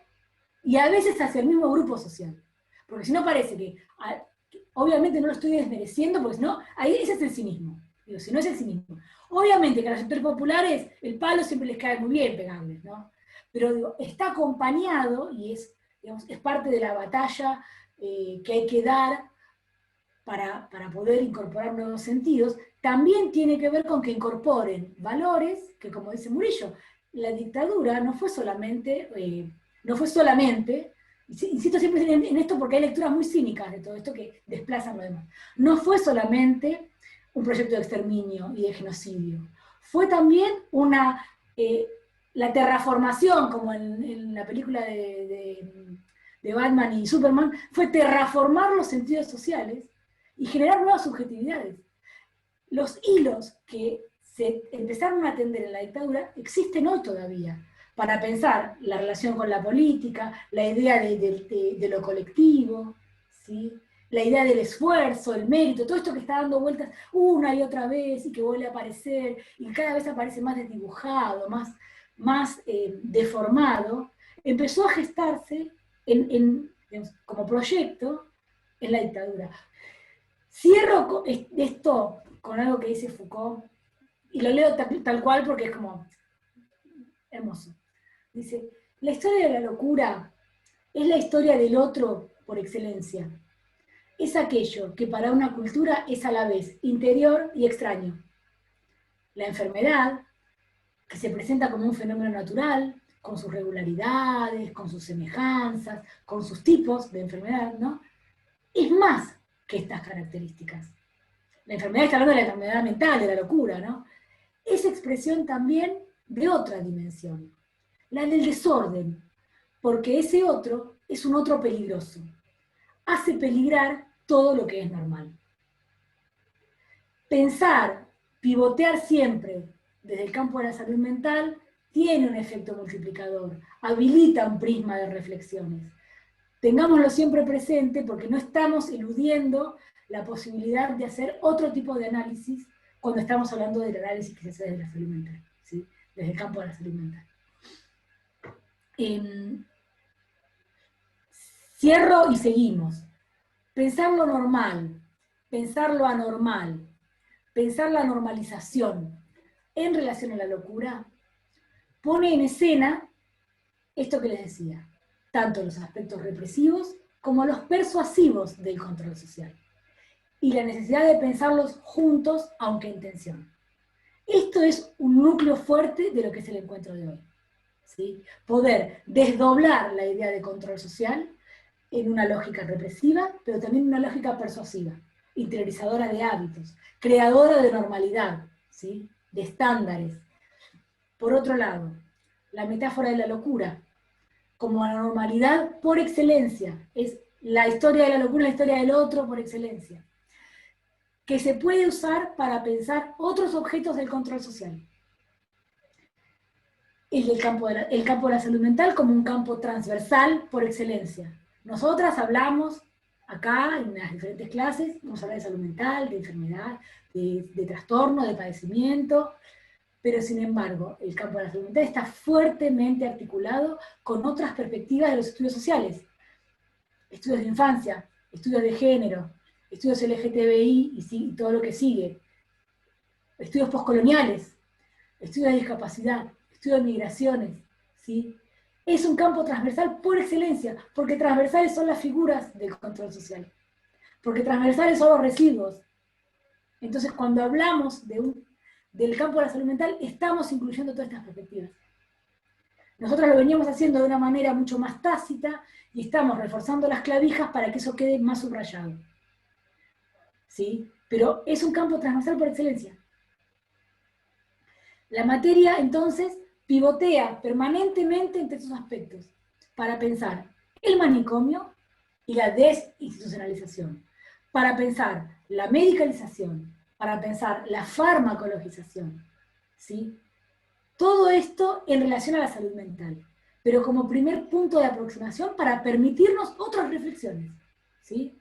[SPEAKER 1] y a veces hacia el mismo grupo social. Porque si no parece que, obviamente no lo estoy desmereciendo, porque si no, ahí ese es el cinismo. Digo, si no es el cinismo. Obviamente que a los sectores populares el palo siempre les cae muy bien pegarles, ¿no? Pero digo, está acompañado y es, digamos, es parte de la batalla que hay que dar para poder incorporar nuevos sentidos. También tiene que ver con que incorporen valores que, como dice Murillo, la dictadura no fue solamente, insisto siempre en esto porque hay lecturas muy cínicas de todo esto que desplazan lo demás, no fue solamente un proyecto de exterminio y de genocidio, fue también la terraformación, como en la película de Batman y Superman, fue terraformar los sentidos sociales y generar nuevas subjetividades. Los hilos que se empezaron a atender en la dictadura existen hoy todavía, para pensar la relación con la política, la idea de lo colectivo, ¿sí? La idea del esfuerzo, el mérito, todo esto que está dando vueltas una y otra vez y que vuelve a aparecer, y cada vez aparece más desdibujado, más deformado, empezó a gestarse como proyecto en la dictadura. Cierro esto con algo que dice Foucault, y lo leo tal cual porque es como hermoso. Dice, la historia de la locura es la historia del otro por excelencia. Es aquello que para una cultura es a la vez interior y extraño. La enfermedad, que se presenta como un fenómeno natural, con sus regularidades, con sus semejanzas, con sus tipos de enfermedad, ¿no? Es más que estas características. La enfermedad está hablando de la enfermedad mental, de la locura, ¿no? Es expresión también de otra dimensión, la del desorden, porque ese otro es un otro peligroso. Hace peligrar todo lo que es normal. Pensar, pivotear siempre desde el campo de la salud mental tiene un efecto multiplicador, habilita un prisma de reflexiones. Tengámoslo siempre presente porque no estamos eludiendo la posibilidad de hacer otro tipo de análisis cuando estamos hablando del análisis que se hace desde la salud mental, ¿sí? Desde el campo de la salud mental. Cierro y seguimos. Pensar lo normal, pensar lo anormal, pensar la normalización en relación a la locura, pone en escena esto que les decía, tanto los aspectos represivos como los persuasivos del control social, y la necesidad de pensarlos juntos, aunque en tensión. Esto es un núcleo fuerte de lo que es el encuentro de hoy. ¿Sí? Poder desdoblar la idea de control social en una lógica represiva, pero también en una lógica persuasiva. interiorizadora de hábitos, creadora de normalidad, ¿sí? De estándares. Por otro lado, la metáfora de la locura, como la normalidad por excelencia, es la historia de la locura, la historia del otro por excelencia, que se puede usar para pensar otros objetos del control social. El campo de la salud mental como un campo transversal por excelencia. Nosotras hablamos acá en las diferentes clases, vamos a hablar de salud mental, de enfermedad, de trastorno, de padecimiento, pero sin embargo, el campo de la salud mental está fuertemente articulado con otras perspectivas de los estudios sociales. Estudios de infancia, estudios de género, estudios LGTBI y todo lo que sigue, estudios postcoloniales, estudios de discapacidad, estudios de migraciones, ¿sí? Es un campo transversal por excelencia, porque transversales son las figuras del control social, porque transversales son los residuos. Entonces, cuando hablamos del campo de la salud mental, estamos incluyendo todas estas perspectivas. Nosotros lo veníamos haciendo de una manera mucho más tácita y estamos reforzando las clavijas para que eso quede más subrayado. ¿Sí? Pero es un campo transversal por excelencia. La materia, entonces, pivotea permanentemente entre estos aspectos para pensar el manicomio y la desinstitucionalización, para pensar la medicalización, para pensar la farmacologización, ¿sí? Todo esto en relación a la salud mental, pero como primer punto de aproximación para permitirnos otras reflexiones, ¿sí?